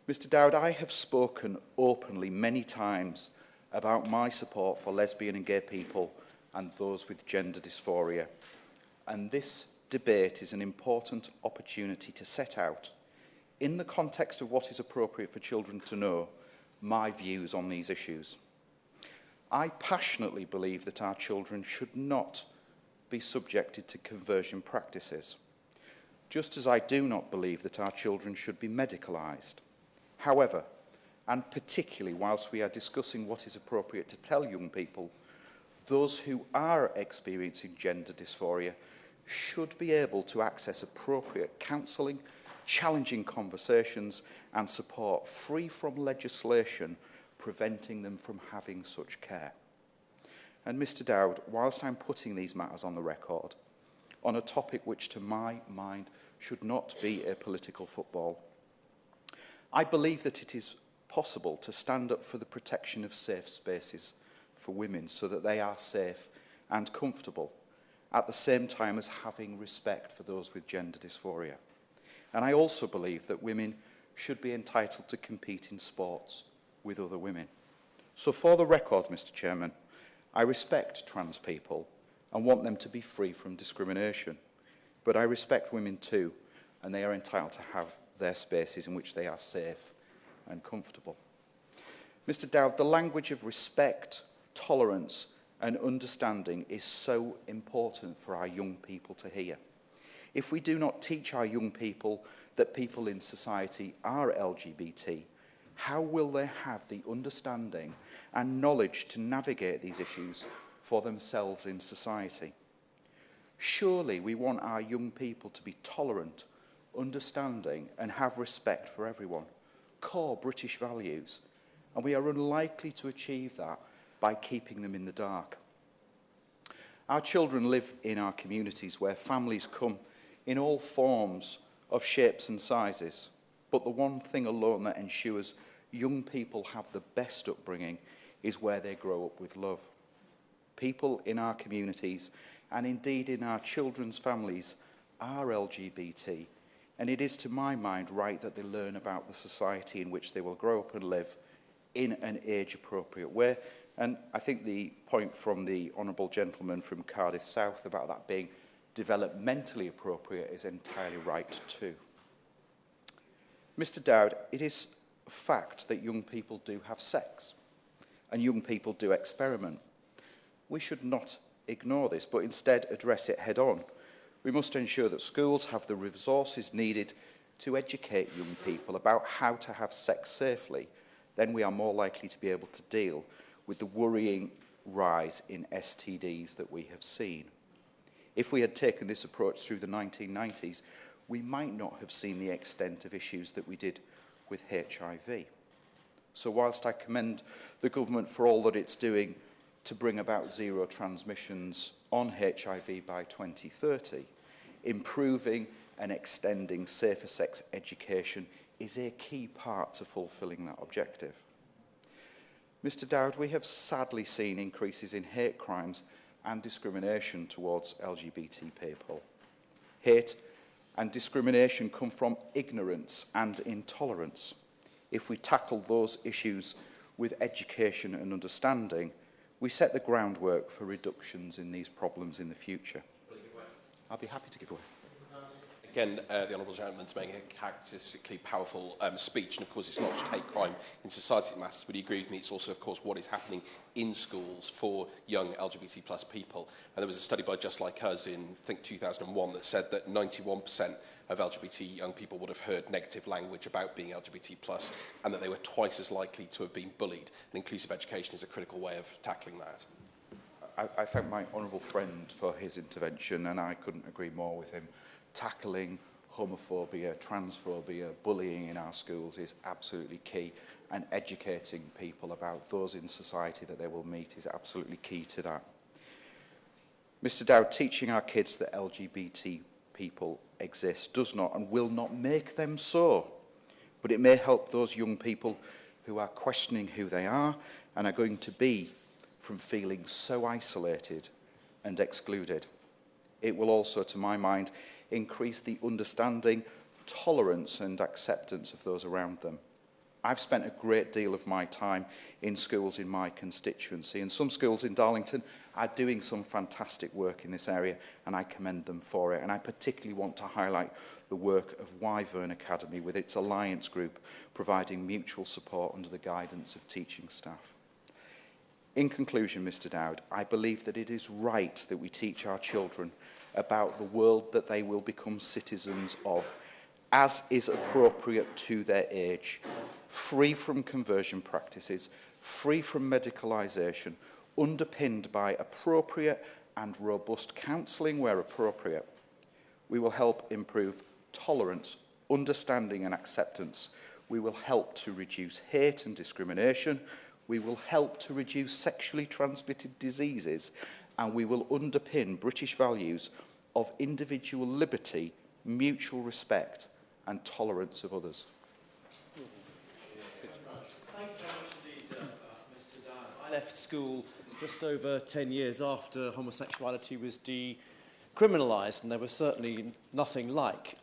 Mr. Dowd, I have spoken openly many times about my support for lesbian and gay people and those with gender dysphoria, and this debate is an important opportunity to set out, in the context of what is appropriate for children to know, my views on these issues. I passionately believe that our children should not be subjected to conversion practices, just as I do not believe that our children should be medicalised. However, and particularly whilst we are discussing what is appropriate to tell young people, those who are experiencing gender dysphoria should be able to access appropriate counselling, challenging conversations and support free from legislation preventing them from having such care. And Mr. Dowd, whilst I'm putting these matters on the record, on a topic which to my mind should not be a political football, I believe that it is possible to stand up for the protection of safe spaces for women so that they are safe and comfortable, at the same time as having respect for those with gender dysphoria. And I also believe that women should be entitled to compete in sports with other women. So for the record, Mr. Chairman, I respect trans people and want them to be free from discrimination. But I respect women too, and they are entitled to have their spaces in which they are safe and comfortable. Mr. Dowd, the language of respect, tolerance and understanding is so important for our young people to hear. If we do not teach our young people that people in society are LGBT, how will they have the understanding and knowledge to navigate these issues for themselves in society? Surely we want our young people to be tolerant, understanding and have respect for everyone, core British values, and we are unlikely to achieve that by keeping them in the dark. Our children live in our communities where families come in all forms of shapes and sizes, but the one thing alone that ensures young people have the best upbringing is where they grow up with love. People in our communities, and indeed in our children's families, are LGBT, And it is, to my mind, right that they learn about the society in which they will grow up and live in an age-appropriate way. And I think the point from the honourable gentleman from Cardiff South about that being developmentally appropriate is entirely right too. Mr Dowd, it is a fact that young people do have sex and young people do experiment. We should not ignore this, but instead address it head-on. We must ensure that schools have the resources needed to educate young people about how to have sex safely. Then we are more likely to be able to deal with the worrying rise in STDs that we have seen. If we had taken this approach through the 1990s, we might not have seen the extent of issues that we did with HIV. So whilst I commend the government for all that it's doing to bring about zero transmissions on HIV by 2030, improving and extending safer sex education is a key part to fulfilling that objective. Mr Dowd, we have sadly seen increases in hate crimes and discrimination towards LGBT people. Hate and discrimination come from ignorance and intolerance. If we tackle those issues with education and understanding, we set the groundwork for reductions in these problems in the future. I'll be happy to give way. Again, the honourable gentleman's making a characteristically powerful speech, and of course it's not just hate crime in society that matters, but he agrees with me, it's also of course what is happening in schools for young LGBT plus people. And there was a study by Just Like Us in, I think, 2001 that said that 91% of LGBT young people would have heard negative language about being LGBT plus, and that they were twice as likely to have been bullied. And inclusive education is a critical way of tackling that. I thank my honourable friend for his intervention, and I couldn't agree more with him. Tackling homophobia, transphobia, bullying in our schools is absolutely key, and educating people about those in society that they will meet is absolutely key to that. Mr Dowd, teaching our kids that LGBT people exist does not and will not make them so, but it may help those young people who are questioning who they are and are going to be from feeling so isolated and excluded. It will also, to my mind, increase the understanding, tolerance and acceptance of those around them. I've spent a great deal of my time in schools in my constituency, and some schools in Darlington are doing some fantastic work in this area, and I commend them for it. And I particularly want to highlight the work of Wyvern Academy with its alliance group, providing mutual support under the guidance of teaching staff. In conclusion, Mr Dowd, I believe that it is right that we teach our children about the world that they will become citizens of, as is appropriate to their age, free from conversion practices, free from medicalisation, underpinned by appropriate and robust counselling where appropriate. We will help improve tolerance, understanding and acceptance. We will help to reduce hate and discrimination. We will help to reduce sexually transmitted diseases, and we will underpin British values of individual liberty, mutual respect and tolerance of others. Thank you very much indeed, Mr Dowd. I left school just over 10 years after homosexuality was decriminalised, and there was certainly nothing like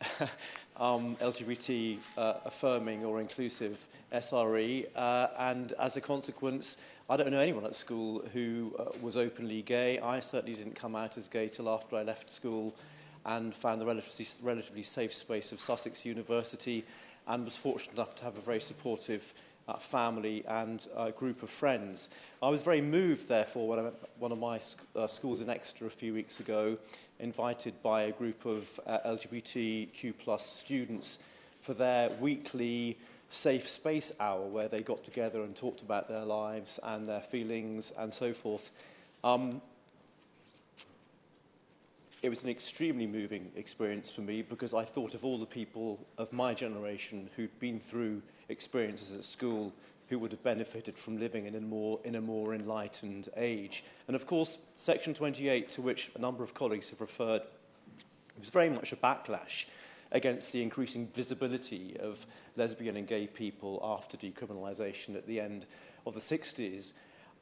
LGBT affirming or inclusive SRE, and as a consequence, I don't know anyone at school who was openly gay. I certainly didn't come out as gay till after I left school and found the relatively safe space of Sussex University, and was fortunate enough to have a very supportive family and group of friends. I was very moved, therefore, when I went to one of my schools in Exeter a few weeks ago, invited by a group of LGBTQ+ students for their weekly safe space hour, where they got together and talked about their lives and their feelings and so forth. It was an extremely moving experience for me, because I thought of all the people of my generation who'd been through experiences at school who would have benefited from living in a more enlightened age. And of course, Section 28, to which a number of colleagues have referred, was very much a backlash against the increasing visibility of lesbian and gay people after decriminalisation at the end of the 60s.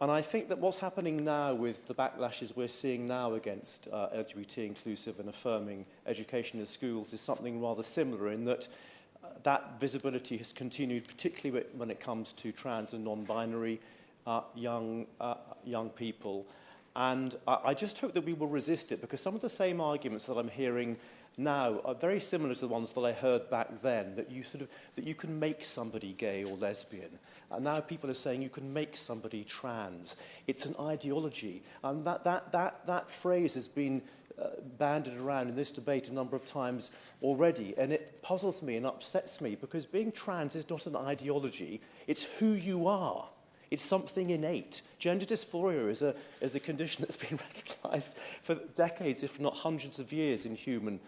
And I think that what's happening now with the backlashes we're seeing now against LGBT inclusive and affirming education in schools is something rather similar, in that that visibility has continued, particularly when it comes to trans and non-binary young people. And I just hope that we will resist it, because some of the same arguments that I'm hearing now are very similar to the ones that I heard back then, that you can make somebody gay or lesbian. And now people are saying you can make somebody trans. It's an ideology. And that phrase has been bandied around in this debate a number of times already. And it puzzles me and upsets me, because being trans is not an ideology. It's who you are. It's something innate. Gender dysphoria is a condition that's been recognised for decades, if not hundreds of years, in human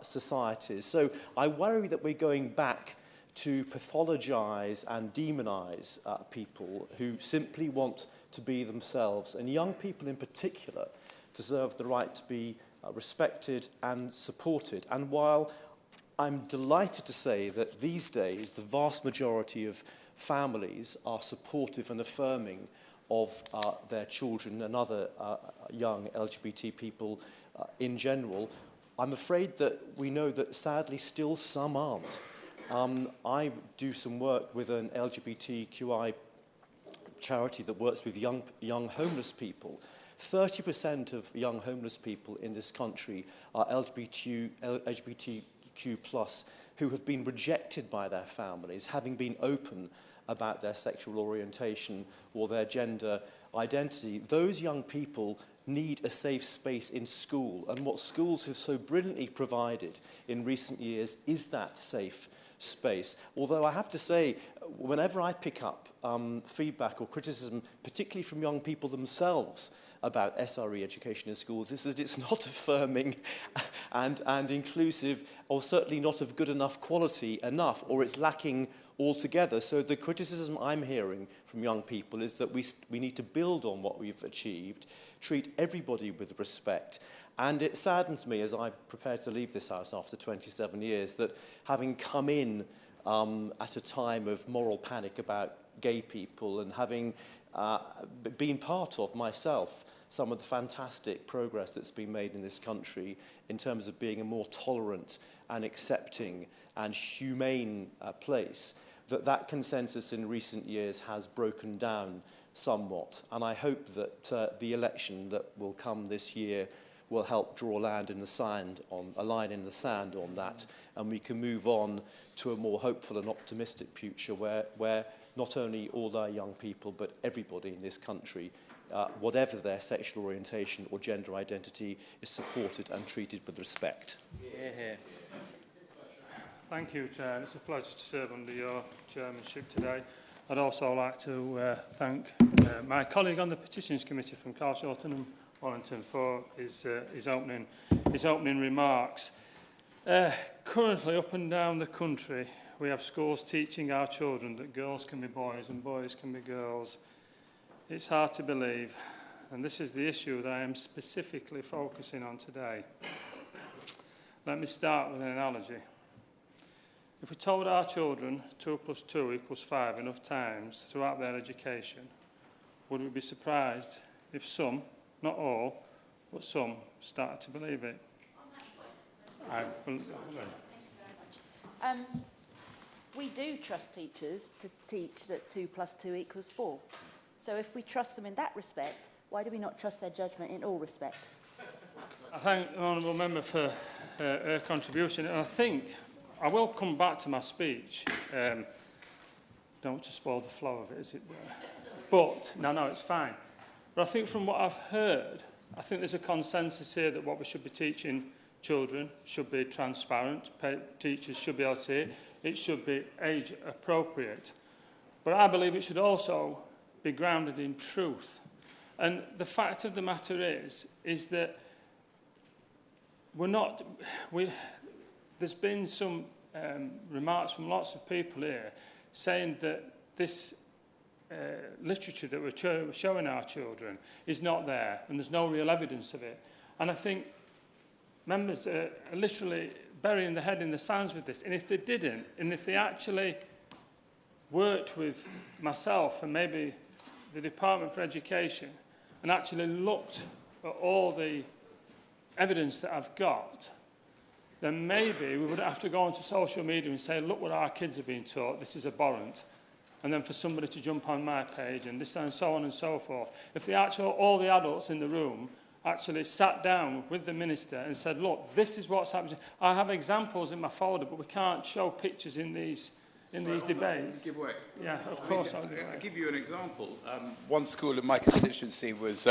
societies. So I worry that we're going back to pathologise and demonise people who simply want to be themselves. And young people in particular deserve the right to be respected and supported. And while I'm delighted to say that these days the vast majority of families are supportive and affirming of their children and other young LGBT people in general, I'm afraid that we know that sadly still some aren't. I do some work with an LGBTQI charity that works with young homeless people. 30% of young homeless people in this country are LGBTQ plus, who have been rejected by their families, having been open about their sexual orientation or their gender identity. Those young people need a safe space in school, and what schools have so brilliantly provided in recent years is that safe space. Although I have to say, whenever I pick up feedback or criticism, particularly from young people themselves, about SRE education in schools is that it's not affirming and inclusive, or certainly not of good enough quality enough, or it's lacking altogether. So the criticism I'm hearing from young people is that we need to build on what we've achieved, treat everybody with respect. And it saddens me, as I prepare to leave this house after 27 years, that having come in at a time of moral panic about gay people, and having been part of myself some of the fantastic progress that's been made in this country in terms of being a more tolerant and accepting and humane place, that consensus in recent years has broken down somewhat. And I hope that the election that will come this year will help draw a line in the sand on that, and we can move on to a more hopeful and optimistic future where not only all our young people, but everybody in this country, whatever their sexual orientation or gender identity, is supported and treated with respect. Yeah. Thank you, Chair. It's a pleasure to serve under your chairmanship today. I'd also like to thank my colleague on the Petitions Committee from Carshalton and Wallington for his opening remarks. Currently, up and down the country, we have schools teaching our children that girls can be boys and boys can be girls. It's hard to believe, and this is the issue that I am specifically focusing on today. Let me start with an analogy. If we told our children 2 + 2 = 5 enough times throughout their education, would we be surprised if some, not all, but some, started to believe it? We do trust teachers to teach that 2 + 2 = 4. So if we trust them in that respect, why do we not trust their judgment in all respect? I thank the Honourable Member for her contribution, and I think I will come back to my speech. Don't want to spoil the flow of it, is it? But, no, it's fine. But I think from what I've heard, I think there's a consensus here that what we should be teaching children should be transparent. Teachers should be able to see it. It should be age appropriate. But I believe it should also be grounded in truth. And the fact of the matter is that there's been some remarks from lots of people here saying that this literature that we're showing our children is not there, and there's no real evidence of it. And I think members are literally burying their head in the sands with this. And if they didn't, and if they actually worked with myself and maybe the Department for Education and actually looked at all the evidence that I've got, then maybe we would have to go onto social media and say, look what our kids are being taught, this is abhorrent. And then for somebody to jump on my page and this and so on and so forth. If all the adults in the room actually sat down with the minister and said, look, this is what's happening. I have examples in my folder, but we can't show pictures in these debates. Give way. Yeah, of course. I'll give you an example. One school in my constituency was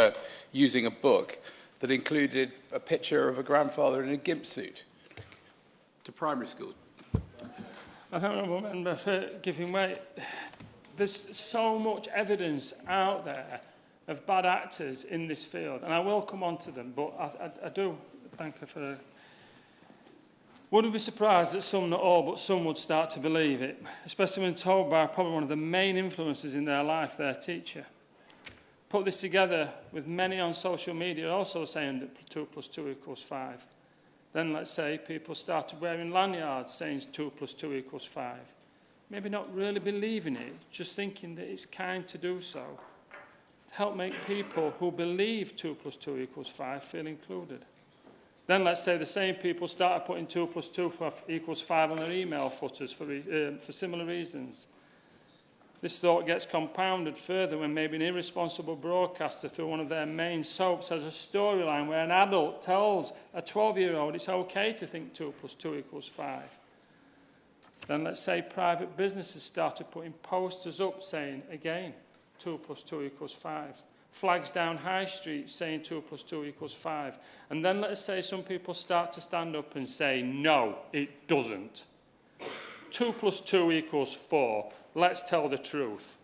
using a book that included a picture of a grandfather in a gimp suit to primary school. I don't remember for giving way. There's so much evidence out there of bad actors in this field, and I will come on to them, but I do thank her for... Wouldn't be surprised that some, not all, but some would start to believe it, especially when told by probably one of the main influences in their life, their teacher. Put this together with many on social media also saying that 2 + 2 = 5. Then let's say people started wearing lanyards saying 2 + 2 = 5. Maybe not really believing it, just thinking that it's kind to do so. Help make people who believe 2 + 2 = 5 feel included. Then let's say the same people started putting 2 + 2 = 5 on their email footers for similar reasons. This thought gets compounded further when maybe an irresponsible broadcaster through one of their main soaps has a storyline where an adult tells a 12-year-old it's okay to think 2 + 2 = 5. Then let's say private businesses started putting posters up saying, again, 2 + 2 = 5. Flags down high street saying 2 + 2 = 5. And then let's say some people start to stand up and say, no, it doesn't. 2 + 2 = 4. Let's tell the truth.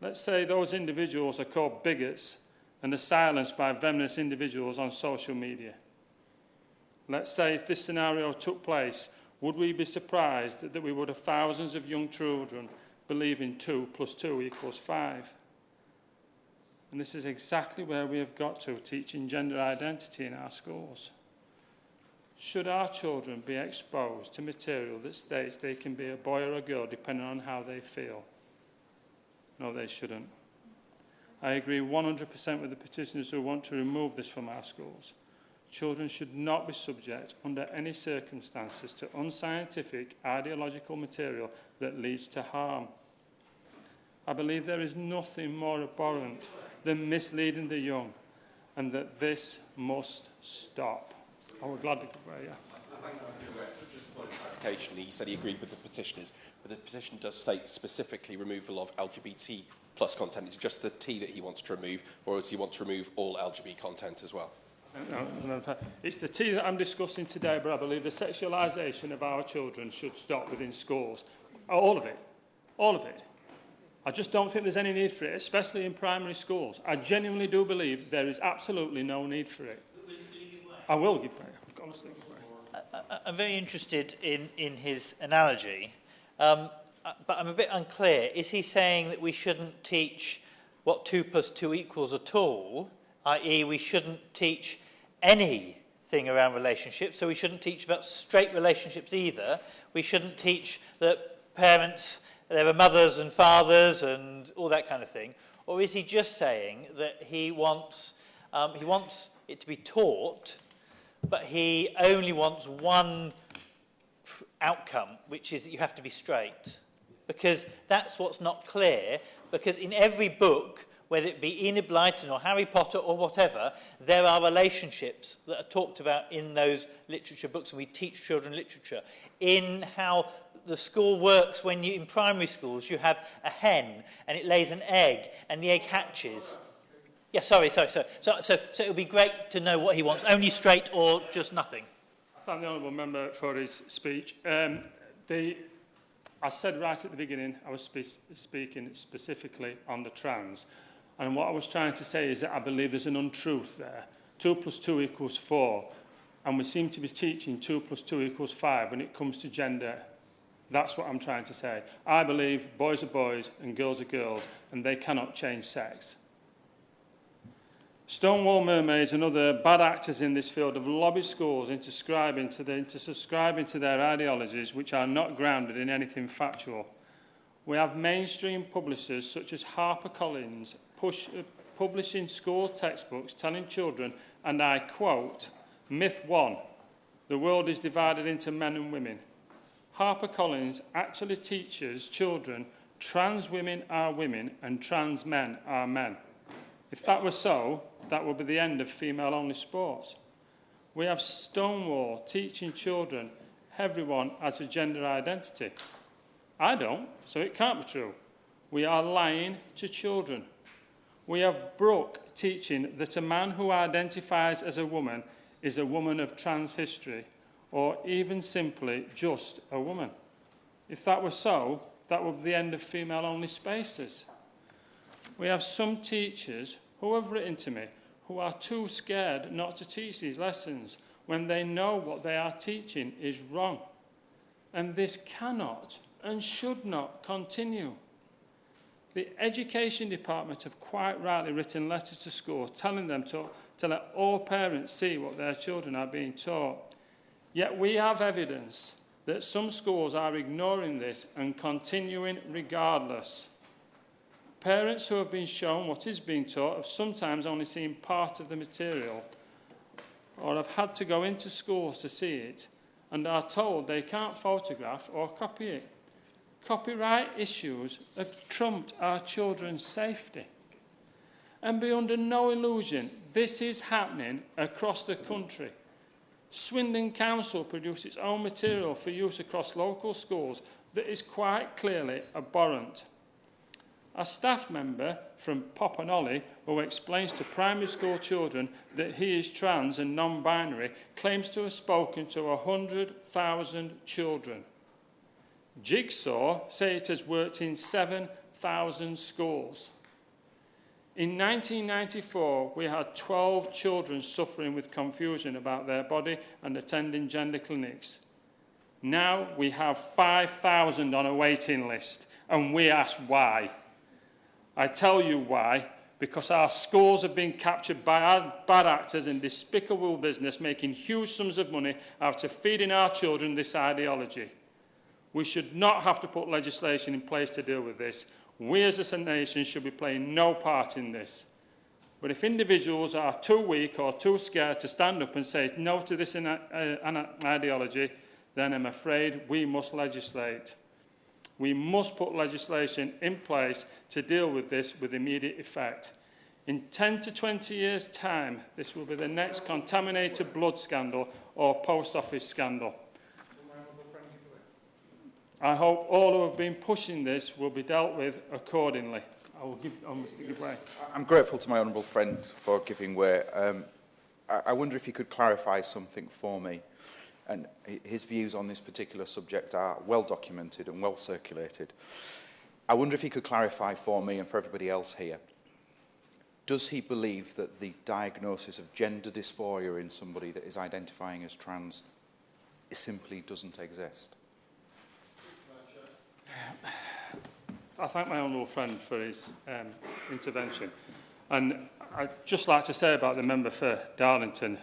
Let's say those individuals are called bigots and are silenced by venomous individuals on social media. Let's say if this scenario took place, would we be surprised that we would have thousands of young children believing 2 + 2 = 5? And this is exactly where we have got to, teaching gender identity in our schools. Should our children be exposed to material that states they can be a boy or a girl depending on how they feel? No, they shouldn't. I agree 100% with the petitioners who want to remove this from our schools. Children should not be subject, under any circumstances, to unscientific, ideological material that leads to harm. I believe there is nothing more abhorrent than misleading the young, and that this must stop. I would gladly give way, yeah. Just one clarification. He said he agreed with the petitioners, but the petition does state specifically removal of LGBT plus content. It's just the T that he wants to remove, or does he want to remove all LGBT content as well? No, it's the T that I'm discussing today, but I believe the sexualisation of our children should stop within schools. All of it. All of it. I just don't think there's any need for it, especially in primary schools. I genuinely do believe there is absolutely no need for it. I will give way. Honestly, give way. I'm very interested in his analogy, but I'm a bit unclear. Is he saying that we shouldn't teach what 2 + 2 = at all, i.e. we shouldn't teach anything around relationships, so we shouldn't teach about straight relationships either? We shouldn't teach that parents, there are mothers and fathers and all that kind of thing? Or is he just saying that he wants it to be taught, but he only wants one outcome, which is that you have to be straight? Because that's what's not clear, because in every book, whether it be Enid Blyton or Harry Potter or whatever, there are relationships that are talked about in those literature books, and we teach children literature. In how the school works, when you, in primary schools, you have a hen, and it lays an egg, and the egg hatches. Yeah, sorry. So it would be great to know what he wants, only straight or just nothing. I thank the honourable member for his speech. I said right at the beginning I was speaking specifically on the trans. And what I was trying to say is that I believe there's an untruth there. 2 + 2 = 4. And we seem to be teaching 2 + 2 = 5 when it comes to gender. That's what I'm trying to say. I believe boys are boys and girls are girls, and they cannot change sex. Stonewall mermaids and other bad actors in this field have lobbied schools into subscribing to their ideologies which are not grounded in anything factual. We have mainstream publishers such as HarperCollins publishing school textbooks telling children, and I quote, "Myth 1, the world is divided into men and women." HarperCollins actually teaches children trans women are women and trans men are men. If that were so, that would be the end of female-only sports. We have Stonewall teaching children everyone has a gender identity. I don't, so it can't be true. We are lying to children. We have Brooke teaching that a man who identifies as a woman is a woman of trans history, or even simply just a woman. If that were so, that would be the end of female-only spaces. We have some teachers who have written to me who are too scared not to teach these lessons when they know what they are teaching is wrong. And this cannot and should not continue. The Education Department have quite rightly written letters to schools telling them to let all parents see what their children are being taught. Yet we have evidence that some schools are ignoring this and continuing regardless. Parents who have been shown what is being taught have sometimes only seen part of the material or have had to go into schools to see it and are told they can't photograph or copy it. Copyright issues have trumped our children's safety. And be under no illusion, this is happening across the country. Swindon Council produces its own material for use across local schools that is quite clearly abhorrent. A staff member from Popanolly, who explains to primary school children that he is trans and non-binary, claims to have spoken to 100,000 children. Jigsaw say it has worked in 7,000 schools. In 1994, we had 12 children suffering with confusion about their body and attending gender clinics. Now we have 5,000 on a waiting list, and we ask why. I tell you why, because our schools have been captured by bad actors and despicable business making huge sums of money out of feeding our children this ideology. We should not have to put legislation in place to deal with this. We as a nation should be playing no part in this. But if individuals are too weak or too scared to stand up and say no to this ideology, then I'm afraid we must legislate. We must put legislation in place to deal with this with immediate effect. In 10 to 20 years' time, this will be the next contaminated blood scandal or post office scandal. I hope all who have been pushing this will be dealt with accordingly. I will give way. I'm grateful to my honourable friend for giving way. I wonder if he could clarify something for me. And his views on this particular subject are well documented and well circulated. I wonder if he could clarify for me and for everybody else here, does he believe that the diagnosis of gender dysphoria in somebody that is identifying as trans simply doesn't exist? I thank my honourable friend for his intervention. And I'd just like to say about the member for Darlington,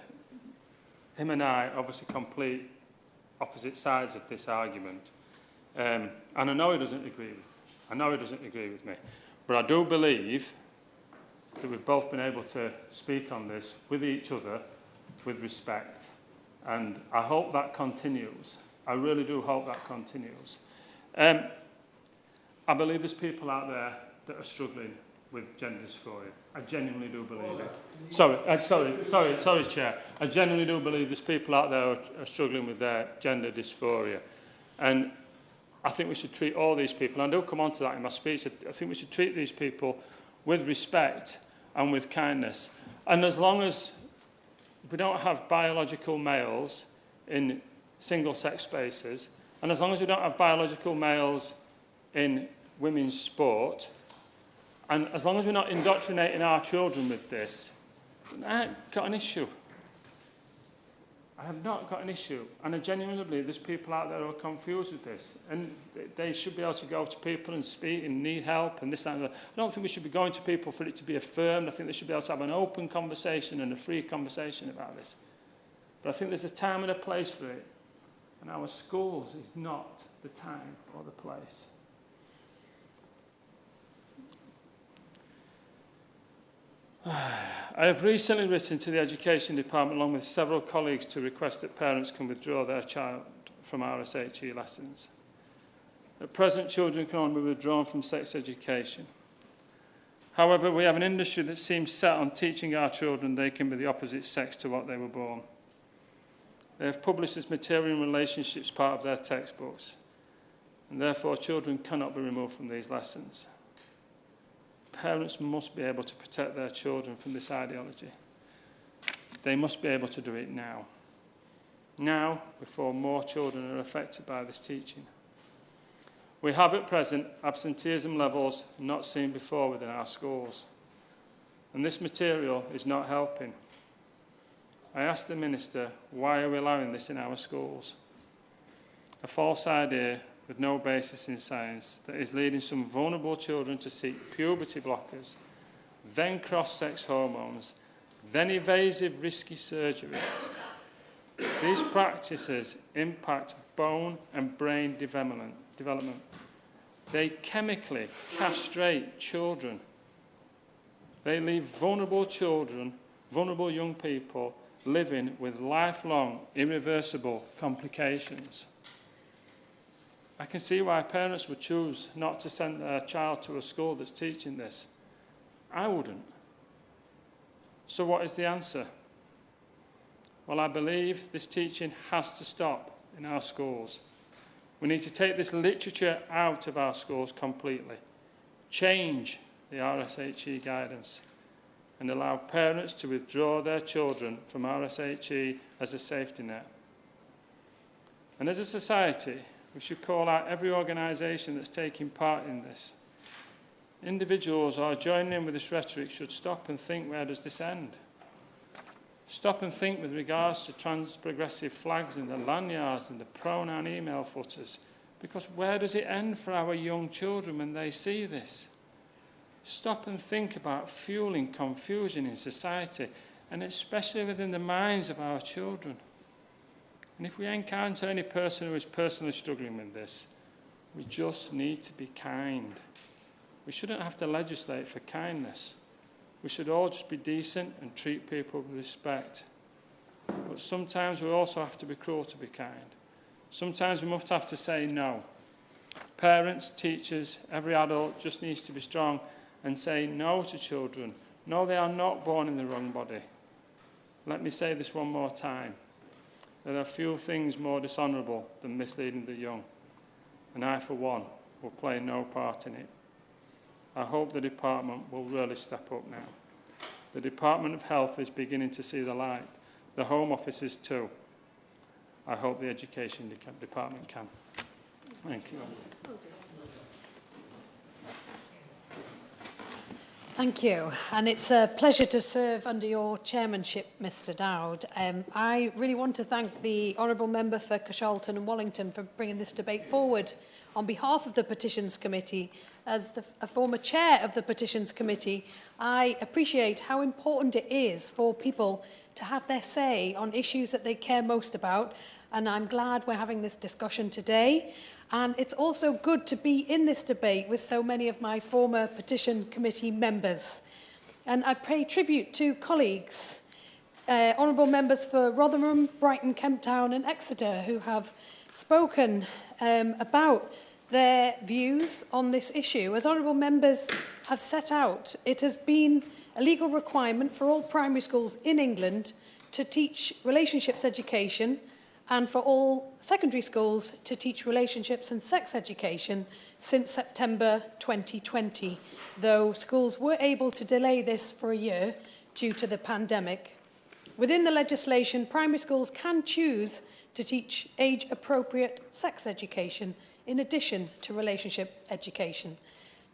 him and I obviously complete opposite sides of this argument. And I know he doesn't agree with me. But I do believe that we've both been able to speak on this with each other with respect. And I hope that continues. I really do hope that continues. I believe there's people out there that are struggling with gender dysphoria. I genuinely do believe it. Sorry, Chair. I genuinely do believe there's people out there who are struggling with their gender dysphoria. And I think we should treat all these people, and I do come on to that in my speech, I think we should treat these people with respect and with kindness. And as long as we don't have biological males in single-sex spaces, and as long as we don't have biological males in women's sport, and as long as we're not indoctrinating our children with this, I haven't got an issue. I have not got an issue. And I genuinely believe there's people out there who are confused with this. And they should be able to go to people and speak and need help and this and that. I don't think we should be going to people for it to be affirmed. I think they should be able to have an open conversation and a free conversation about this. But I think there's a time and a place for it. And our schools is not the time or the place. I have recently written to the Education Department along with several colleagues to request that parents can withdraw their child from RSHE lessons. At present, children can only be withdrawn from sex education. However, we have an industry that seems set on teaching our children they can be the opposite sex to what they were born. They have published this material in relationships part of their textbooks, and therefore children cannot be removed from these lessons. Parents must be able to protect their children from this ideology. They must be able to do it now. Now, before more children are affected by this teaching. We have at present absenteeism levels not seen before within our schools, and this material is not helping. I asked the Minister, why are we allowing this in our schools? A false idea with no basis in science that is leading some vulnerable children to seek puberty blockers, then cross-sex hormones, then invasive risky surgery. These practices impact bone and brain development. They chemically castrate children. They leave vulnerable children, vulnerable young people, living with lifelong, irreversible complications. I can see why parents would choose not to send their child to a school that's teaching this. I wouldn't. So what is the answer? Well, I believe this teaching has to stop in our schools. We need to take this literature out of our schools completely, change the RSHE guidance, and allow parents to withdraw their children from RSHE as a safety net. And as a society, we should call out every organisation that's taking part in this. Individuals who are joining in with this rhetoric should stop and think, where does this end? Stop and think with regards to trans-progressive flags and the lanyards and the pronoun email footers, because where does it end for our young children when they see this? Stop and think about fueling confusion in society, and especially within the minds of our children. And if we encounter any person who is personally struggling with this, we just need to be kind. We shouldn't have to legislate for kindness. We should all just be decent and treat people with respect. But sometimes we also have to be cruel to be kind. Sometimes we must have to say no. Parents, teachers, every adult just needs to be strong and say no to children. No, they are not born in the wrong body. Let me say this one more time. There are few things more dishonourable than misleading the young, and I, for one, will play no part in it. I hope the department will really step up now. The Department of Health is beginning to see the light. The Home Office is too. I hope the Education Department can. Thank you. Thank you, and it's a pleasure to serve under your chairmanship, Mr Dowd. I really want to thank the Honourable Member for Carshalton and Wallington for bringing this debate forward on behalf of the Petitions Committee. As a former chair of the Petitions Committee, I appreciate how important it is for people to have their say on issues that they care most about, and I'm glad we're having this discussion today. And it's also good to be in this debate with so many of my former Petition Committee members. And I pay tribute to colleagues, honourable members for Rotherham, Brighton, Kemp Town and Exeter, who have spoken about their views on this issue. As honourable members have set out, it has been a legal requirement for all primary schools in England to teach relationships education, and for all secondary schools to teach relationships and sex education since September 2020, though schools were able to delay this for a year due to the pandemic. Within the legislation, primary schools can choose to teach age-appropriate sex education in addition to relationship education.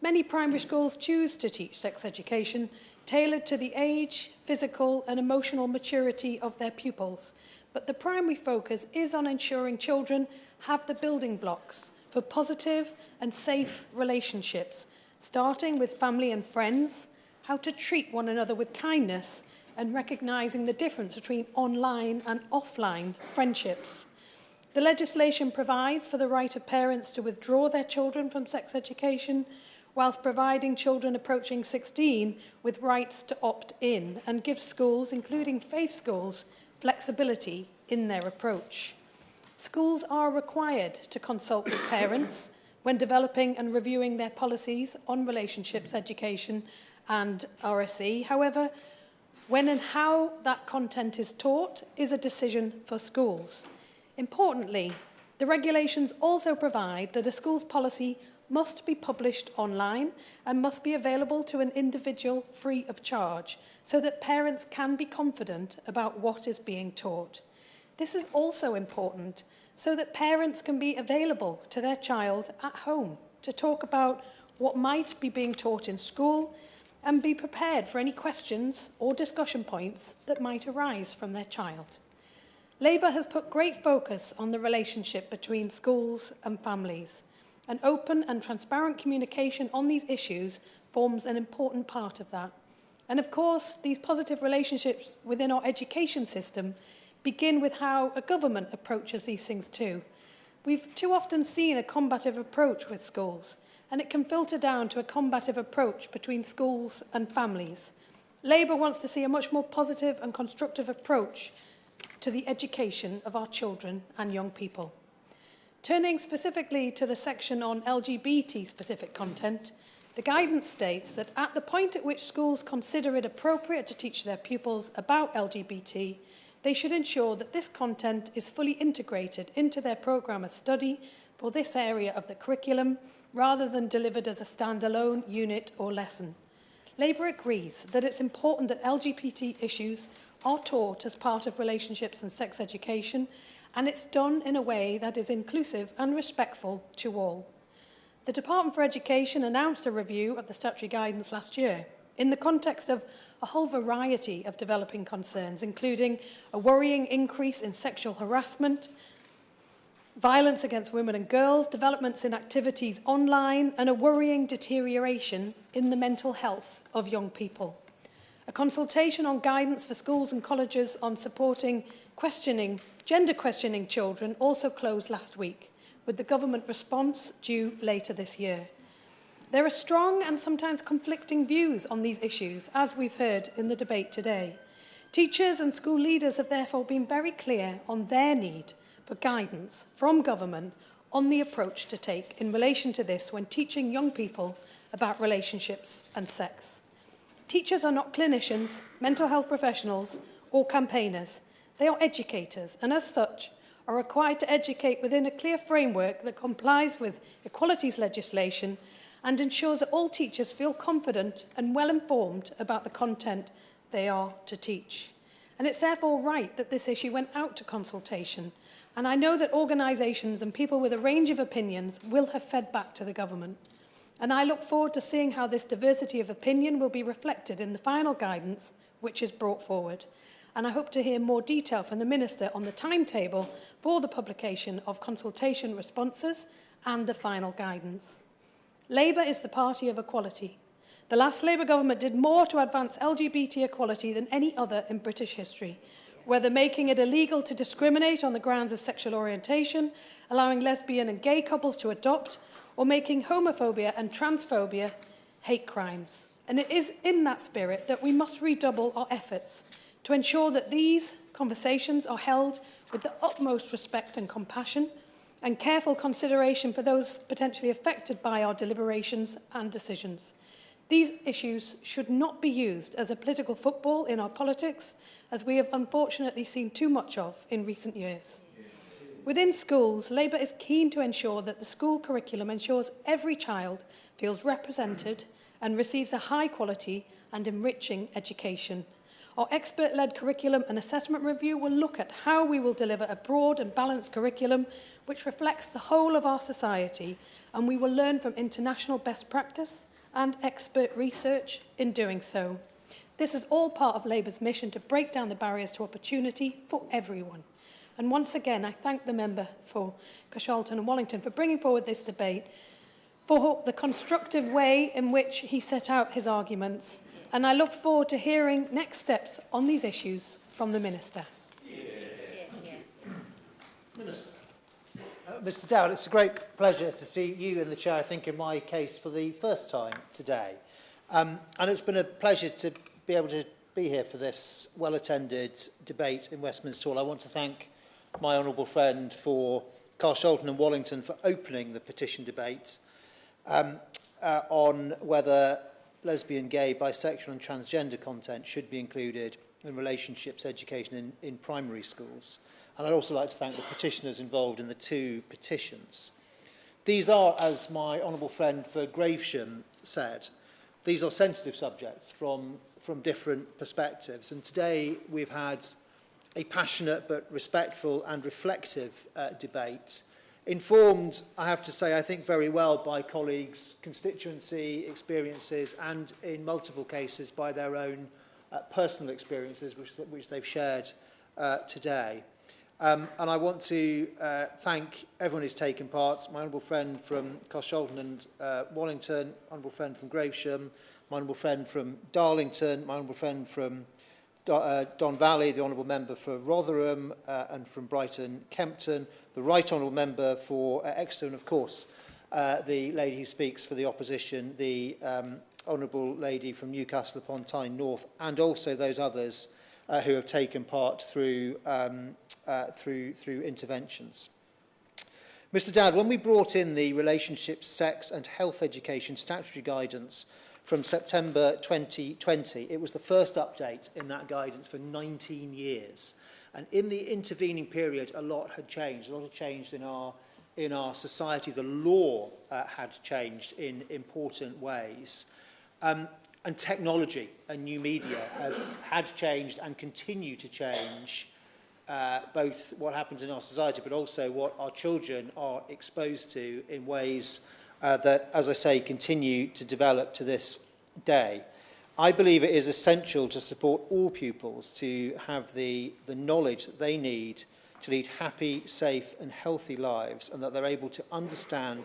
Many primary schools choose to teach sex education tailored to the age, physical and emotional maturity of their pupils. But the primary focus is on ensuring children have the building blocks for positive and safe relationships, starting with family and friends, how to treat one another with kindness, and recognising the difference between online and offline friendships. The legislation provides for the right of parents to withdraw their children from sex education whilst providing children approaching 16 with rights to opt in, and gives schools, including faith schools, flexibility in their approach. Schools are required to consult with parents when developing and reviewing their policies on relationships education and RSE. However, when and how that content is taught is a decision for schools. Importantly, the regulations also provide that a school's policy must be published online and must be available to an individual free of charge, so that parents can be confident about what is being taught. This is also important so that parents can be available to their child at home to talk about what might be being taught in school and be prepared for any questions or discussion points that might arise from their child. Labour has put great focus on the relationship between schools and families. An open and transparent communication on these issues forms an important part of that. And of course, these positive relationships within our education system begin with how a government approaches these things too. We've too often seen a combative approach with schools, and it can filter down to a combative approach between schools and families. Labour wants to see a much more positive and constructive approach to the education of our children and young people. Turning specifically to the section on LGBT-specific content, the guidance states that at the point at which schools consider it appropriate to teach their pupils about LGBT, they should ensure that this content is fully integrated into their programme of study for this area of the curriculum, rather than delivered as a standalone unit or lesson. Labour agrees that it's important that LGBT issues are taught as part of relationships and sex education, and it's done in a way that is inclusive and respectful to all. The Department for Education announced a review of the statutory guidance last year in the context of a whole variety of developing concerns, including a worrying increase in sexual harassment, violence against women and girls, developments in activities online, and a worrying deterioration in the mental health of young people. A consultation on guidance for schools and colleges on supporting gender questioning children also closed last week, with the government response due later this year. There are strong and sometimes conflicting views on these issues, as we've heard in the debate today. Teachers and school leaders have therefore been very clear on their need for guidance from government on the approach to take in relation to this when teaching young people about relationships and sex. Teachers are not clinicians, mental health professionals, or campaigners. They are educators, and as such, are required to educate within a clear framework that complies with equalities legislation and ensures that all teachers feel confident and well informed about the content they are to teach. And it's therefore right that this issue went out to consultation, and I know that organisations and people with a range of opinions will have fed back to the government. And I look forward to seeing how this diversity of opinion will be reflected in the final guidance which is brought forward. And I hope to hear more detail from the Minister on the timetable for the publication of consultation responses and the final guidance. Labour is the party of equality. The last Labour government did more to advance LGBT equality than any other in British history, whether making it illegal to discriminate on the grounds of sexual orientation, allowing lesbian and gay couples to adopt, or making homophobia and transphobia hate crimes. And it is in that spirit that we must redouble our efforts to ensure that these conversations are held with the utmost respect and compassion and careful consideration for those potentially affected by our deliberations and decisions. These issues should not be used as a political football in our politics, as we have unfortunately seen too much of in recent years. Within schools, Labour is keen to ensure that the school curriculum ensures every child feels represented and receives a high-quality and enriching education. Our expert-led curriculum and assessment review will look at how we will deliver a broad and balanced curriculum which reflects the whole of our society, and we will learn from international best practice and expert research in doing so. This is all part of Labour's mission to break down the barriers to opportunity for everyone. And once again, I thank the member for Carshalton and Wallington for bringing forward this debate, for the constructive way in which he set out his arguments, and I look forward to hearing next steps on these issues from the Minister. Minister, Mr Dowd, it's a great pleasure to see you in the chair, I think, in my case for the first time today. And it's been a pleasure to be able to be here for this well-attended debate in Westminster Hall. I want to thank my honourable friend for Carshalton and Wallington for opening the petition debate on whether lesbian, gay, bisexual and transgender content should be included in relationships education in primary schools. And I'd also like to thank the petitioners involved in the two petitions. These are, as my honourable friend for Gravesham said, these are sensitive subjects from different perspectives. And today we've had a passionate but respectful and reflective debate, informed, I have to say, I think very well by colleagues' constituency experiences and in multiple cases by their own personal experiences which they've shared today. And I want to thank everyone who's taken part, my honourable friend from Carshalton and Wallington, honourable friend from Gravesham, my honourable friend from Darlington, my honourable friend from Don Valley, the honourable member for Rotherham and from Brighton Kempton, the right honourable member for Exeter, and of course the lady who speaks for the opposition, the honourable lady from Newcastle upon Tyne North, and also those others who have taken part through interventions. Mr Dowd, when we brought in the Relationships, Sex and Health Education statutory guidance from September 2020, it was the first update in that guidance for 19 years. And in the intervening period, a lot had changed. A lot had changed in our society. The law had changed in important ways. And technology and new media had changed and continue to change both what happens in our society, but also what our children are exposed to in ways that, as I say, continue to develop to this day. I believe it is essential to support all pupils to have the knowledge that they need to lead happy, safe and healthy lives, and that they're able to understand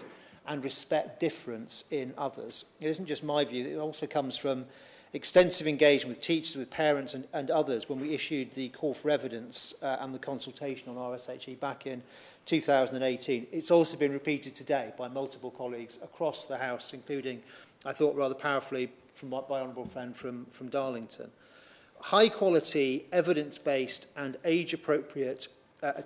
and respect difference in others. It isn't just my view, it also comes from extensive engagement with teachers, with parents and others when we issued the call for evidence and the consultation on RSHE back in 2018. It's also been repeated today by multiple colleagues across the House, including, I thought rather powerfully, from my honourable friend from Darlington. High quality, evidence-based and age-appropriate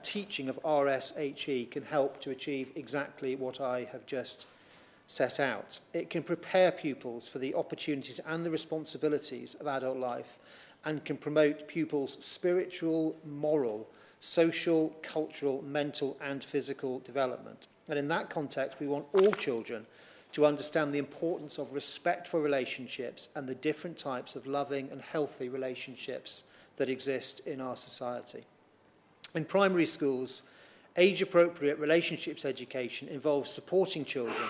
teaching of RSHE can help to achieve exactly what I have just set out. It can prepare pupils for the opportunities and the responsibilities of adult life and can promote pupils' spiritual, moral, social, cultural, mental and physical development. And in that context, we want all children to understand the importance of respect for relationships and the different types of loving and healthy relationships that exist in our society. In primary schools, age-appropriate relationships education involves supporting children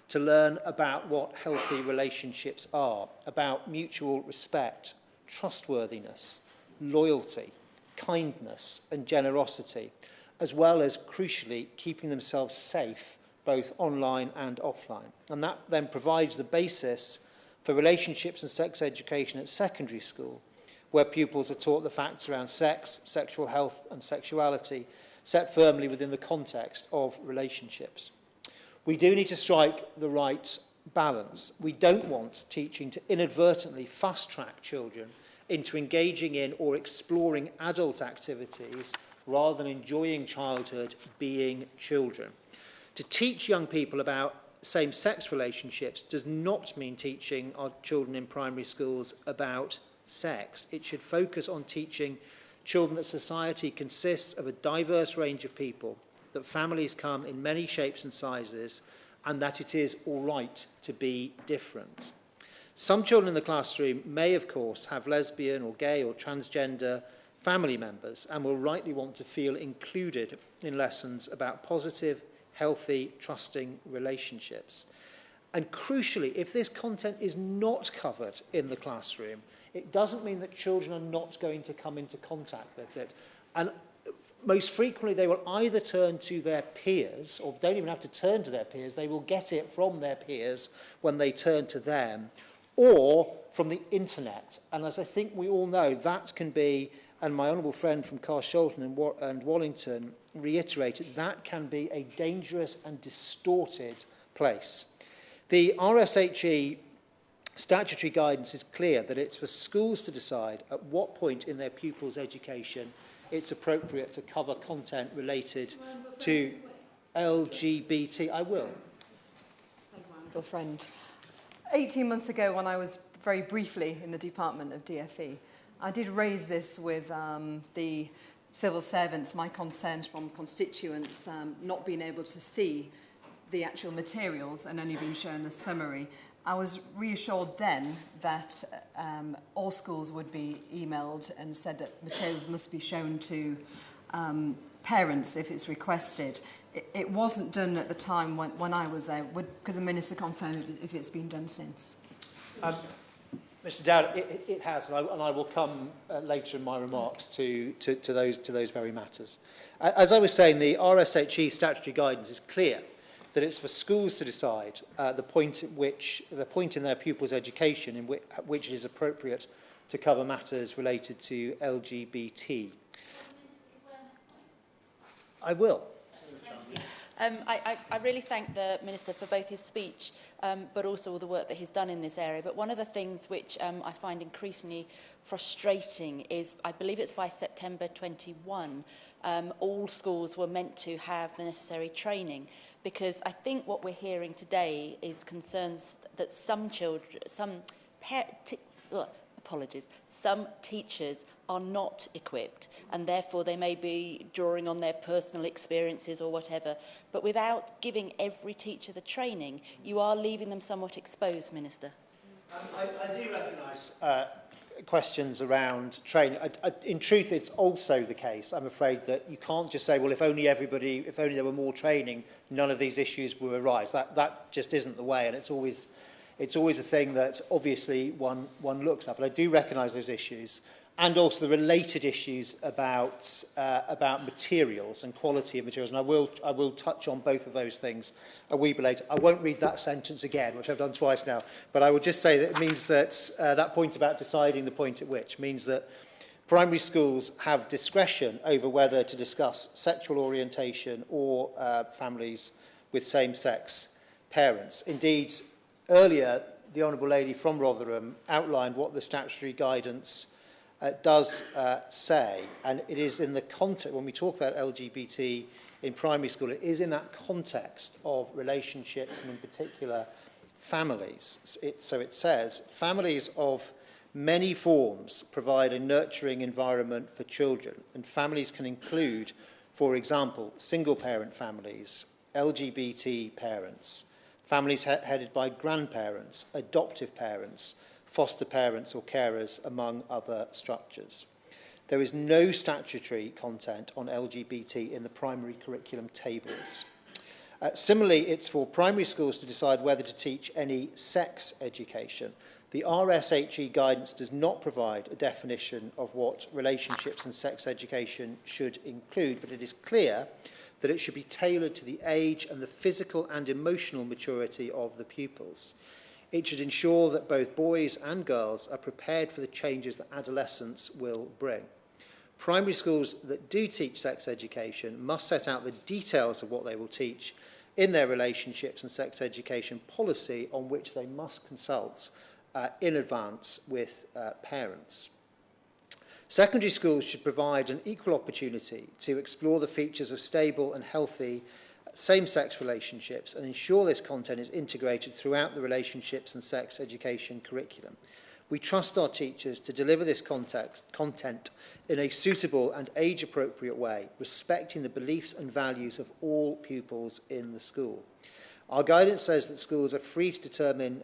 to learn about what healthy relationships are, about mutual respect, trustworthiness, loyalty, kindness and generosity, as well as, crucially, keeping themselves safe both online and offline. And that then provides the basis for relationships and sex education at secondary school, where pupils are taught the facts around sex, sexual health and sexuality, set firmly within the context of relationships. We do need to strike the right balance. We don't want teaching to inadvertently fast-track children into engaging in or exploring adult activities rather than enjoying childhood being children. To teach young people about same-sex relationships does not mean teaching our children in primary schools about sex. It should focus on teaching children that society consists of a diverse range of people, that families come in many shapes and sizes, and that it is all right to be different. Some children in the classroom may, of course, have lesbian or gay or transgender family members and will rightly want to feel included in lessons about positive, healthy, trusting relationships. And crucially, if this content is not covered in the classroom, it doesn't mean that children are not going to come into contact with it. And most frequently, they will either turn to their peers, or don't even have to turn to their peers, they will get it from their peers when they turn to them, or from the internet. And as I think we all know, that can be, and my honourable friend from Carshalton and Wallington reiterated, that can be a dangerous and distorted place. The RSHE statutory guidance is clear that it's for schools to decide at what point in their pupils' education it's appropriate to cover content related to LGBT. I will. Thank you, my friend. 18 months ago, when I was very briefly in the department of DFE, I did raise this with the civil servants, my concerns from constituents not being able to see the actual materials and only being shown a summary. I was reassured then that all schools would be emailed and said that materials must be shown to parents if it's requested. It wasn't done at the time when I was there. Could the Minister confirm if it's been done since? Mr Dowd, it has, and I will come later in my remarks to those very matters. As I was saying, the RSHE statutory guidance is clear that it's for schools to decide the point in their pupils' education at which it is appropriate to cover matters related to LGBT. I will. I really thank the Minister for both his speech but also all the work that he's done in this area. But one of the things which I find increasingly frustrating is, I believe it's by September 21, all schools were meant to have the necessary training, because I think what we're hearing today is concerns that some teachers are not equipped, and therefore they may be drawing on their personal experiences or whatever, but without giving every teacher the training, you are leaving them somewhat exposed, Minister. I do recognise questions around training. In truth, it's also the case, I'm afraid, that you can't just say, well, if only there were more training, none of these issues will arise. That just isn't the way, and it's always a thing that obviously one looks at. But I do recognise those issues, and also the related issues about materials and quality of materials. And I will touch on both of those things a wee bit later. I won't read that sentence again, which I've done twice now. But I will just say that it means that that point about deciding the point at which means that primary schools have discretion over whether to discuss sexual orientation or families with same-sex parents. Indeed, earlier, the Honourable Lady from Rotherham outlined what the statutory guidance does say, and it is in the context, when we talk about LGBT in primary school, it is in that context of relationships and in particular families. So it says, families of many forms provide a nurturing environment for children, and families can include, for example, single-parent families, LGBT parents, families headed by grandparents, adoptive parents, foster parents or carers, among other structures. There is no statutory content on LGBT in the primary curriculum tables. Similarly, it's for primary schools to decide whether to teach any sex education. The RSHE guidance does not provide a definition of what relationships and sex education should include, but it is clear that it should be tailored to the age and the physical and emotional maturity of the pupils. It should ensure that both boys and girls are prepared for the changes that adolescence will bring. Primary schools that do teach sex education must set out the details of what they will teach in their relationships and sex education policy, on which they must consult in advance with parents. Secondary schools should provide an equal opportunity to explore the features of stable and healthy same-sex relationships and ensure this content is integrated throughout the relationships and sex education curriculum. We trust our teachers to deliver this content in a suitable and age-appropriate way, respecting the beliefs and values of all pupils in the school. Our guidance says that schools are free to determine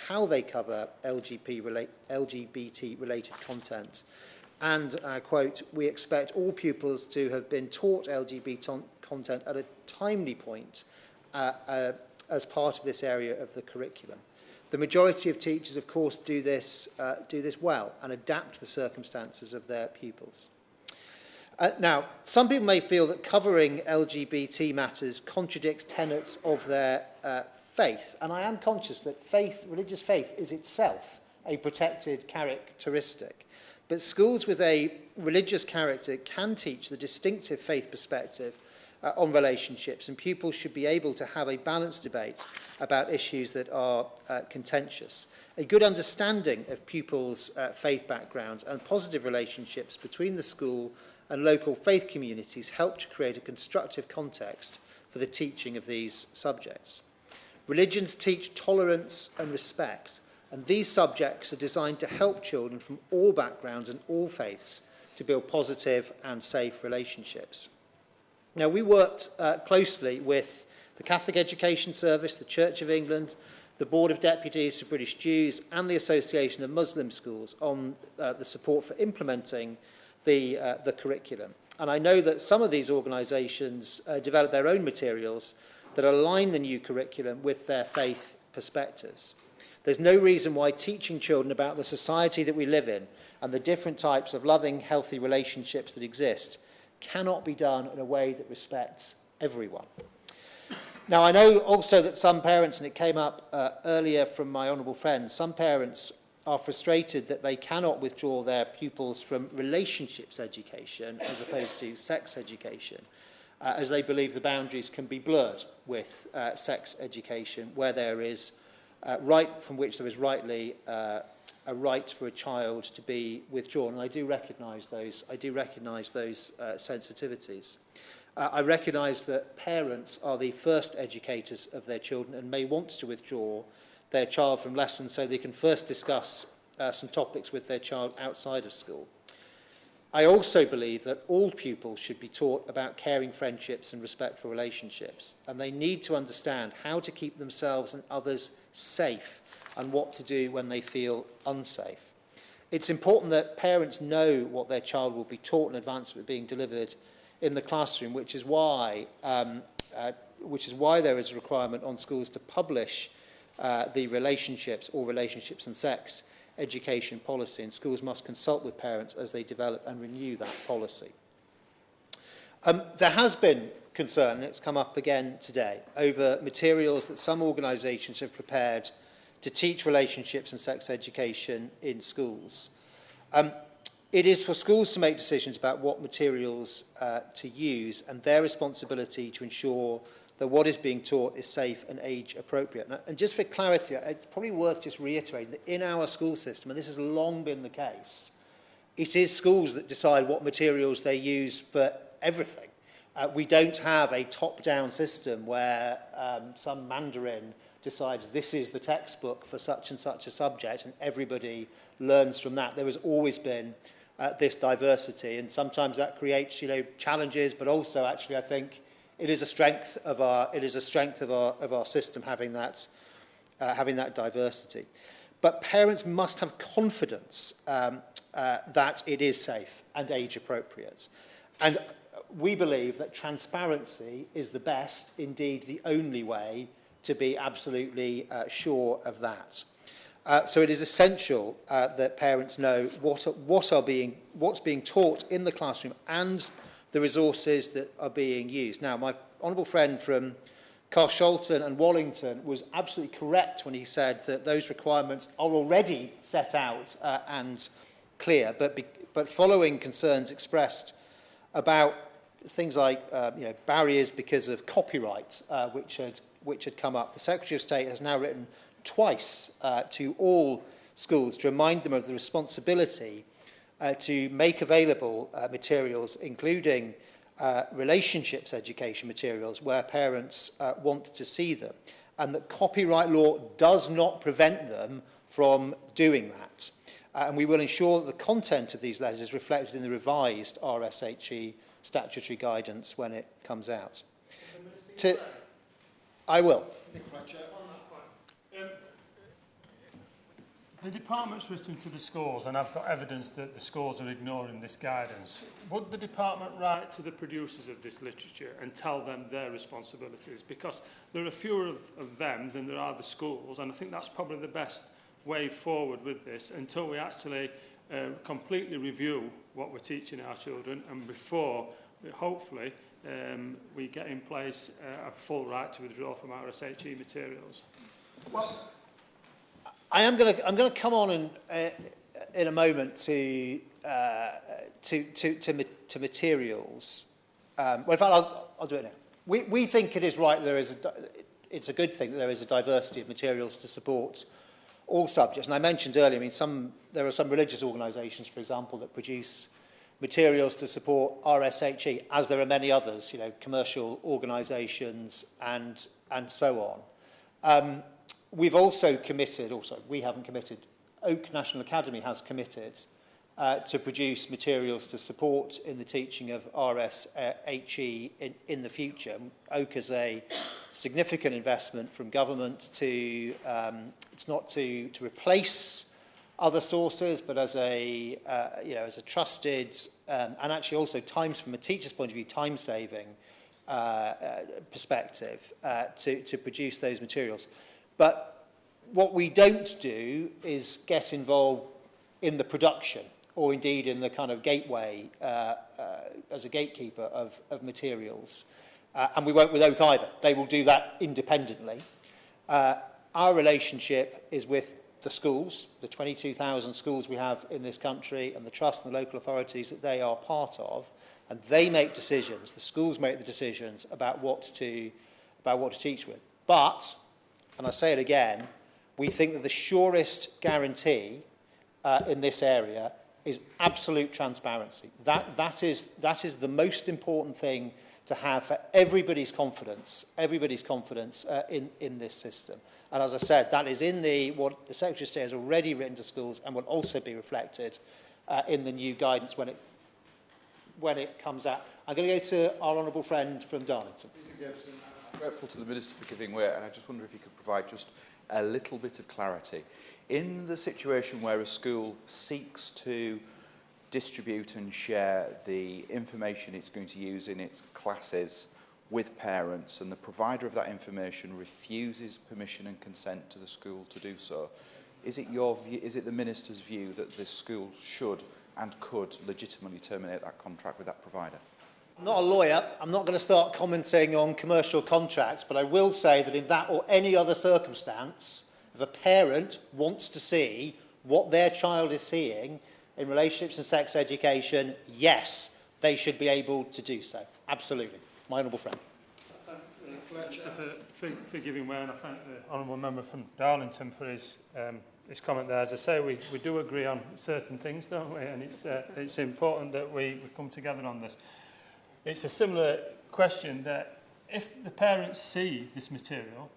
how they cover LGBT-related content. And, quote, we expect all pupils to have been taught LGBT content at a timely point as part of this area of the curriculum. The majority of teachers, of course, do this well and adapt to the circumstances of their pupils. Now, some people may feel that covering LGBT matters contradicts tenets of their faith, and I am conscious that religious faith is itself a protected characteristic. But schools with a religious character can teach the distinctive faith perspective on relationships, and pupils should be able to have a balanced debate about issues that are contentious. A good understanding of pupils' faith backgrounds and positive relationships between the school and local faith communities help to create a constructive context for the teaching of these subjects. Religions teach tolerance and respect, and these subjects are designed to help children from all backgrounds and all faiths to build positive and safe relationships. Now, we worked closely with the Catholic Education Service, the Church of England, the Board of Deputies for British Jews and the Association of Muslim Schools on the support for implementing the curriculum. And I know that some of these organisations develop their own materials that align the new curriculum with their faith perspectives. There's no reason why teaching children about the society that we live in and the different types of loving, healthy relationships that exist cannot be done in a way that respects everyone. Now, I know also that some parents, and it came up earlier from my honourable friend, some parents are frustrated that they cannot withdraw their pupils from relationships education as opposed to sex education, as they believe the boundaries can be blurred with sex education, where there is from which there is rightly a right for a child to be withdrawn. And I do recognise those. Sensitivities. I recognise that parents are the first educators of their children and may want to withdraw their child from lessons so they can first discuss some topics with their child outside of school. I also believe that all pupils should be taught about caring friendships and respectful relationships, and they need to understand how to keep themselves and others safe and what to do when they feel unsafe. It's important that parents know what their child will be taught in advance of it being delivered in the classroom, which is why there is a requirement on schools to publish the relationships and sex education policy, and schools must consult with parents as they develop and renew that policy. There has been concern, and it's come up again today, over materials that some organisations have prepared to teach relationships and sex education in schools. It is for schools to make decisions about what materials to use, and their responsibility to ensure that what is being taught is safe and age appropriate. And just for clarity, it's probably worth just reiterating that in our school system, and this has long been the case, it is schools that decide what materials they use for everything. We don't have a top-down system where some Mandarin decides this is the textbook for such and such a subject and everybody learns from that. There has always been this diversity, and sometimes that creates challenges, but also actually I think it is a strength of our system having that diversity. But parents must have confidence that it is safe and age appropriate. And we believe that transparency is the best, indeed the only way to be absolutely sure of that. So it is essential that parents know what's being taught in the classroom and the resources that are being used. Now, my honourable friend from Carshalton and Wallington was absolutely correct when he said that those requirements are already set out and clear, but following concerns expressed about things like barriers because of copyright, which had come up, the Secretary of State has now written twice to all schools to remind them of the responsibility to make available materials, including relationships education materials, where parents want to see them, and that copyright law does not prevent them from doing that. And we will ensure that the content of these letters is reflected in the revised RSHE statutory guidance when it comes out. I will. The department's written to the schools, and I've got evidence that the schools are ignoring this guidance. Would the department write to the producers of this literature and tell them their responsibilities? Because there are fewer of them than there are the schools, and I think that's probably the best way forward with this until we actually completely review what we're teaching our children, and before, hopefully, we get in place a full right to withdraw from RSHE materials. Well, I'm going to come on in a moment to materials, well, in fact, I'll do it now. We think it is right it's a good thing that there is a diversity of materials to support all subjects. And I mentioned earlier, I mean, there are some religious organisations, for example, that produce materials to support RSHE, as there are many others, commercial organisations and so on. We've also committed, we haven't committed, Oak National Academy has committed to produce materials to support in the teaching of RSHE in the future. Oak is a significant investment from government to, it's not to replace other sources, but as a, as a trusted, and actually also from a teacher's point of view, time-saving perspective to produce those materials. But what we don't do is get involved in the production, or indeed in the kind of gateway as a gatekeeper of materials. And we won't with Oak either. They will do that independently. Our relationship is with the schools, the 22,000 schools we have in this country, and the trust and the local authorities that they are part of, and they make decisions, the schools make the decisions about what to teach with. But, and I say it again, we think that the surest guarantee in this area is absolute transparency. That is the most important thing to have for everybody's confidence in this system. And as I said, that is in what the Secretary of State has already written to schools and will also be reflected in the new guidance when it comes out. I'm going to go to our honourable friend from Darlington. I'm grateful to the Minister for giving way, and I just wonder if you could provide just a little bit of clarity. In the situation where a school seeks to distribute and share the information it's going to use in its classes with parents, and the provider of that information refuses permission and consent to the school to do so, is it the Minister's view that the school should and could legitimately terminate that contract with that provider? I'm not a lawyer. I'm not going to start commenting on commercial contracts, but I will say that in that or any other circumstance, if a parent wants to see what their child is seeing in relationships and sex education, yes, they should be able to do so. Absolutely. My honourable friend. For giving way, and I thank the honourable member from Darlington for his comment there. As I say, we do agree on certain things, don't we? And it's important that we come together on this. It's a similar question that if the parents see this material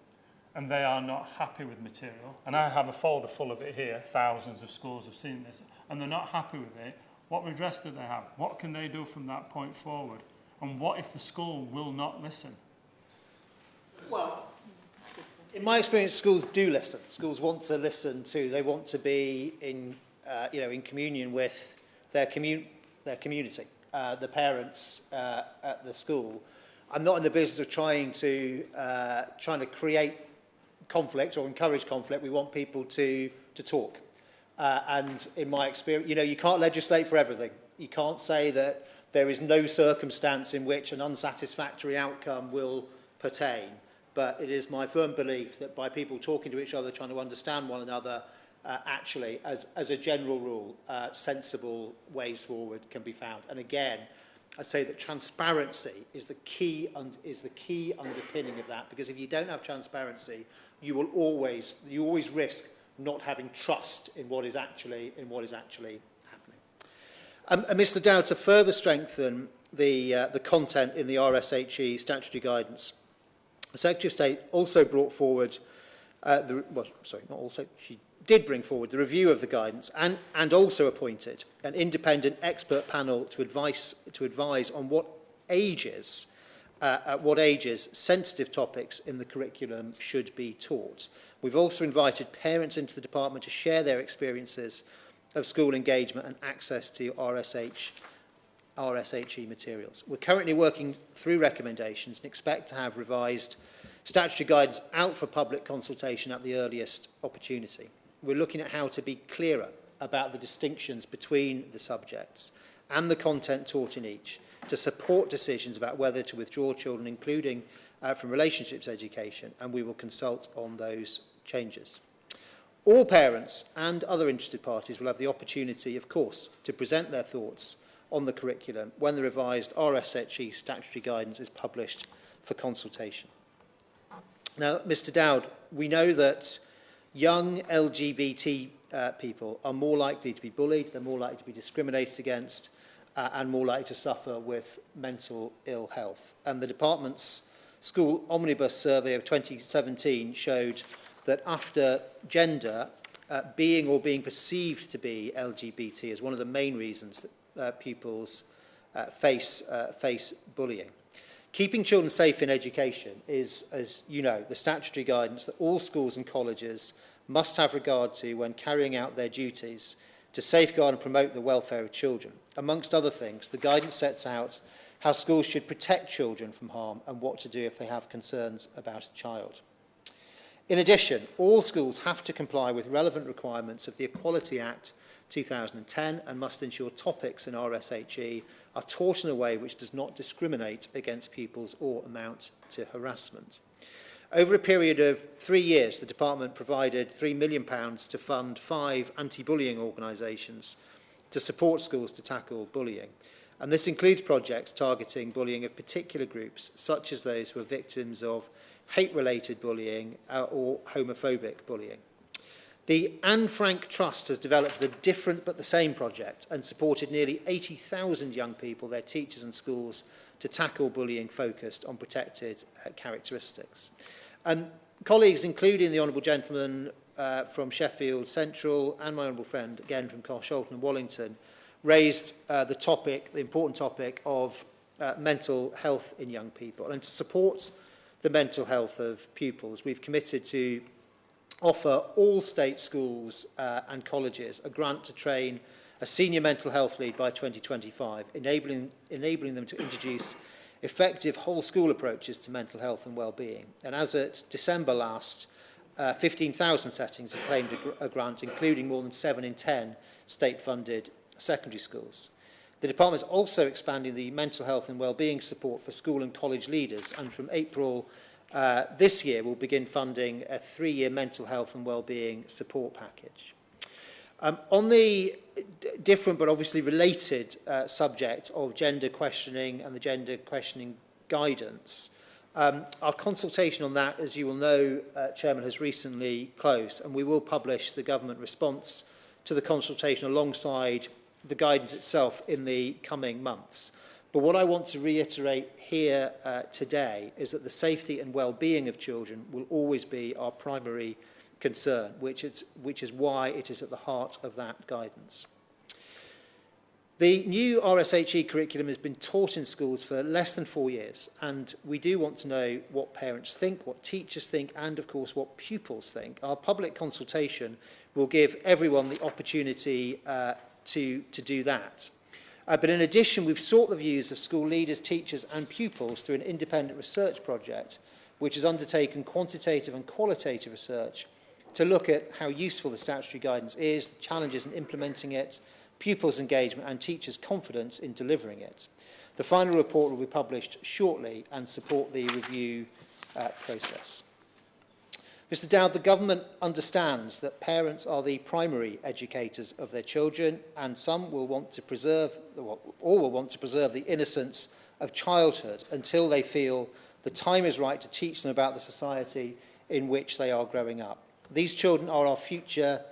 and they are not happy with material, and I have a folder full of it here, thousands of schools have seen this, and they're not happy with it, what redress do they have? What can they do from that point forward? And what if the school will not listen? Well, in my experience, schools do listen. Schools want to listen too. They want to be in communion with their community, the parents at the school. I'm not in the business of trying to create conflict or encourage conflict. We want people to talk. And in my experience, you can't legislate for everything. You can't say that there is no circumstance in which an unsatisfactory outcome will pertain. But it is my firm belief that by people talking to each other, trying to understand one another, actually, as a general rule, sensible ways forward can be found. And again, I say that transparency is the key underpinning of that, because if you don't have transparency, you always risk not having trust in what is actually happening. And Mr. Dowd, to further strengthen the content in the RSHE statutory guidance, the Secretary of State also brought forward, she did bring forward the review of the guidance and also appointed an independent expert panel to advise on at what ages sensitive topics in the curriculum should be taught. We've also invited parents into the department to share their experiences of school engagement and access to RSHE materials. We're currently working through recommendations and expect to have revised statutory guidance out for public consultation at the earliest opportunity. We're looking at how to be clearer about the distinctions between the subjects and the content taught in each to support decisions about whether to withdraw children, including from relationships education, and we will consult on those changes. All parents and other interested parties will have the opportunity, of course, to present their thoughts on the curriculum when the revised RSHE statutory guidance is published for consultation. Now, Mr Dowd, we know that young LGBT people are more likely to be bullied, they're more likely to be discriminated against, and more likely to suffer with mental ill health. And the department's school omnibus survey of 2017 showed that after gender, being or being perceived to be LGBT is one of the main reasons that pupils face bullying. Keeping children safe in education is, as you know, the statutory guidance that all schools and colleges must have regard to when carrying out their duties to safeguard and promote the welfare of children. Amongst other things, the guidance sets out how schools should protect children from harm and what to do if they have concerns about a child. In addition, all schools have to comply with relevant requirements of the Equality Act 2010 and must ensure topics in RSHE are taught in a way which does not discriminate against pupils or amount to harassment. Over a period of 3 years, the department provided £3 million to fund 5 anti-bullying organisations to support schools to tackle bullying. And this includes projects targeting bullying of particular groups, such as those who are victims of hate-related bullying or homophobic bullying. The Anne Frank Trust has developed a different but the same project and supported nearly 80,000 young people, their teachers and schools, to tackle bullying focused on protected characteristics. And colleagues, including the Honourable Gentleman from Sheffield Central and my honourable friend, again from Carshalton and Wallington, raised the important topic of mental health in young people. And to support the mental health of pupils, we've committed to offer all state schools and colleges a grant to train a senior mental health lead by 2025, enabling them to introduce effective whole school approaches to mental health and well-being. And as at December last, 15,000 settings have claimed a grant, including more than 7 in 10 state-funded secondary schools. The department is also expanding the mental health and well-being support for school and college leaders, and from April this year we'll begin funding a 3-year mental health and well-being support package. On the different but obviously related subject of gender questioning and the gender questioning guidance, our consultation on that, as you will know, Chairman, has recently closed, and we will publish the government response to the consultation alongside the guidance itself in the coming months. But what I want to reiterate here today is that the safety and well-being of children will always be our primary concern, which is why it is at the heart of that guidance. The new RSHE curriculum has been taught in schools for less than 4 years, and we do want to know what parents think, what teachers think, and of course what pupils think. Our public consultation will give everyone the opportunity to do that. But in addition, we've sought the views of school leaders, teachers and pupils through an independent research project which has undertaken quantitative and qualitative research to look at how useful the statutory guidance is, the challenges in implementing it, pupils' engagement and teachers' confidence in delivering it. The final report will be published shortly and support the review process. Mr Dowd, the government understands that parents are the primary educators of their children, and some will want to preserve, all will want to preserve the innocence of childhood until they feel the time is right to teach them about the society in which they are growing up. These children are our future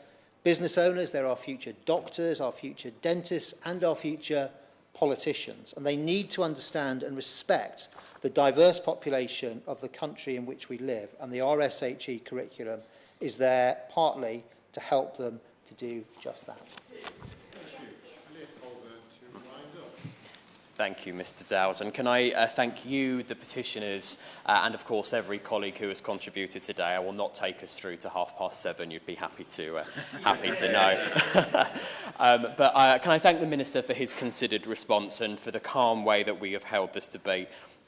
business owners, they're our future doctors, our future dentists, and our future politicians, and they need to understand and respect the diverse population of the country in which we live, and the RSHE curriculum is there partly to help them to do just that. Thank you, Mr Dowd. And can I thank you, the petitioners, and of course every colleague who has contributed today. I will not take us through to 7:30. You'd be happy to know. But can I thank the Minister for his considered response and for the calm way that we have held this debate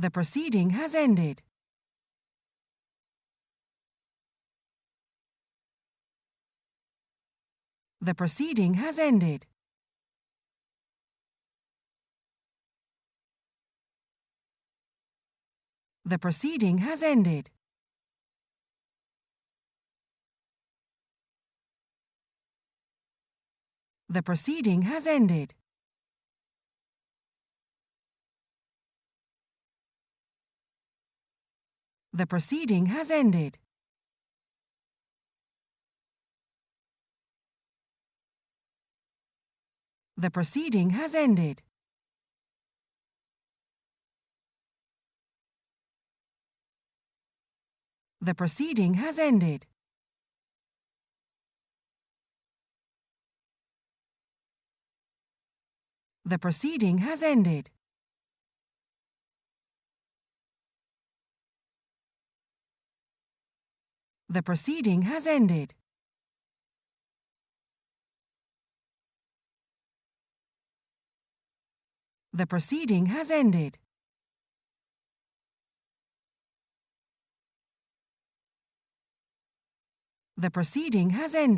The proceeding has ended. The proceeding has ended. The proceeding has ended. The proceeding has ended. The proceeding has ended. The proceeding has ended. The proceeding has ended. The proceeding has ended. The proceeding has ended. The proceeding has ended. The proceeding has ended.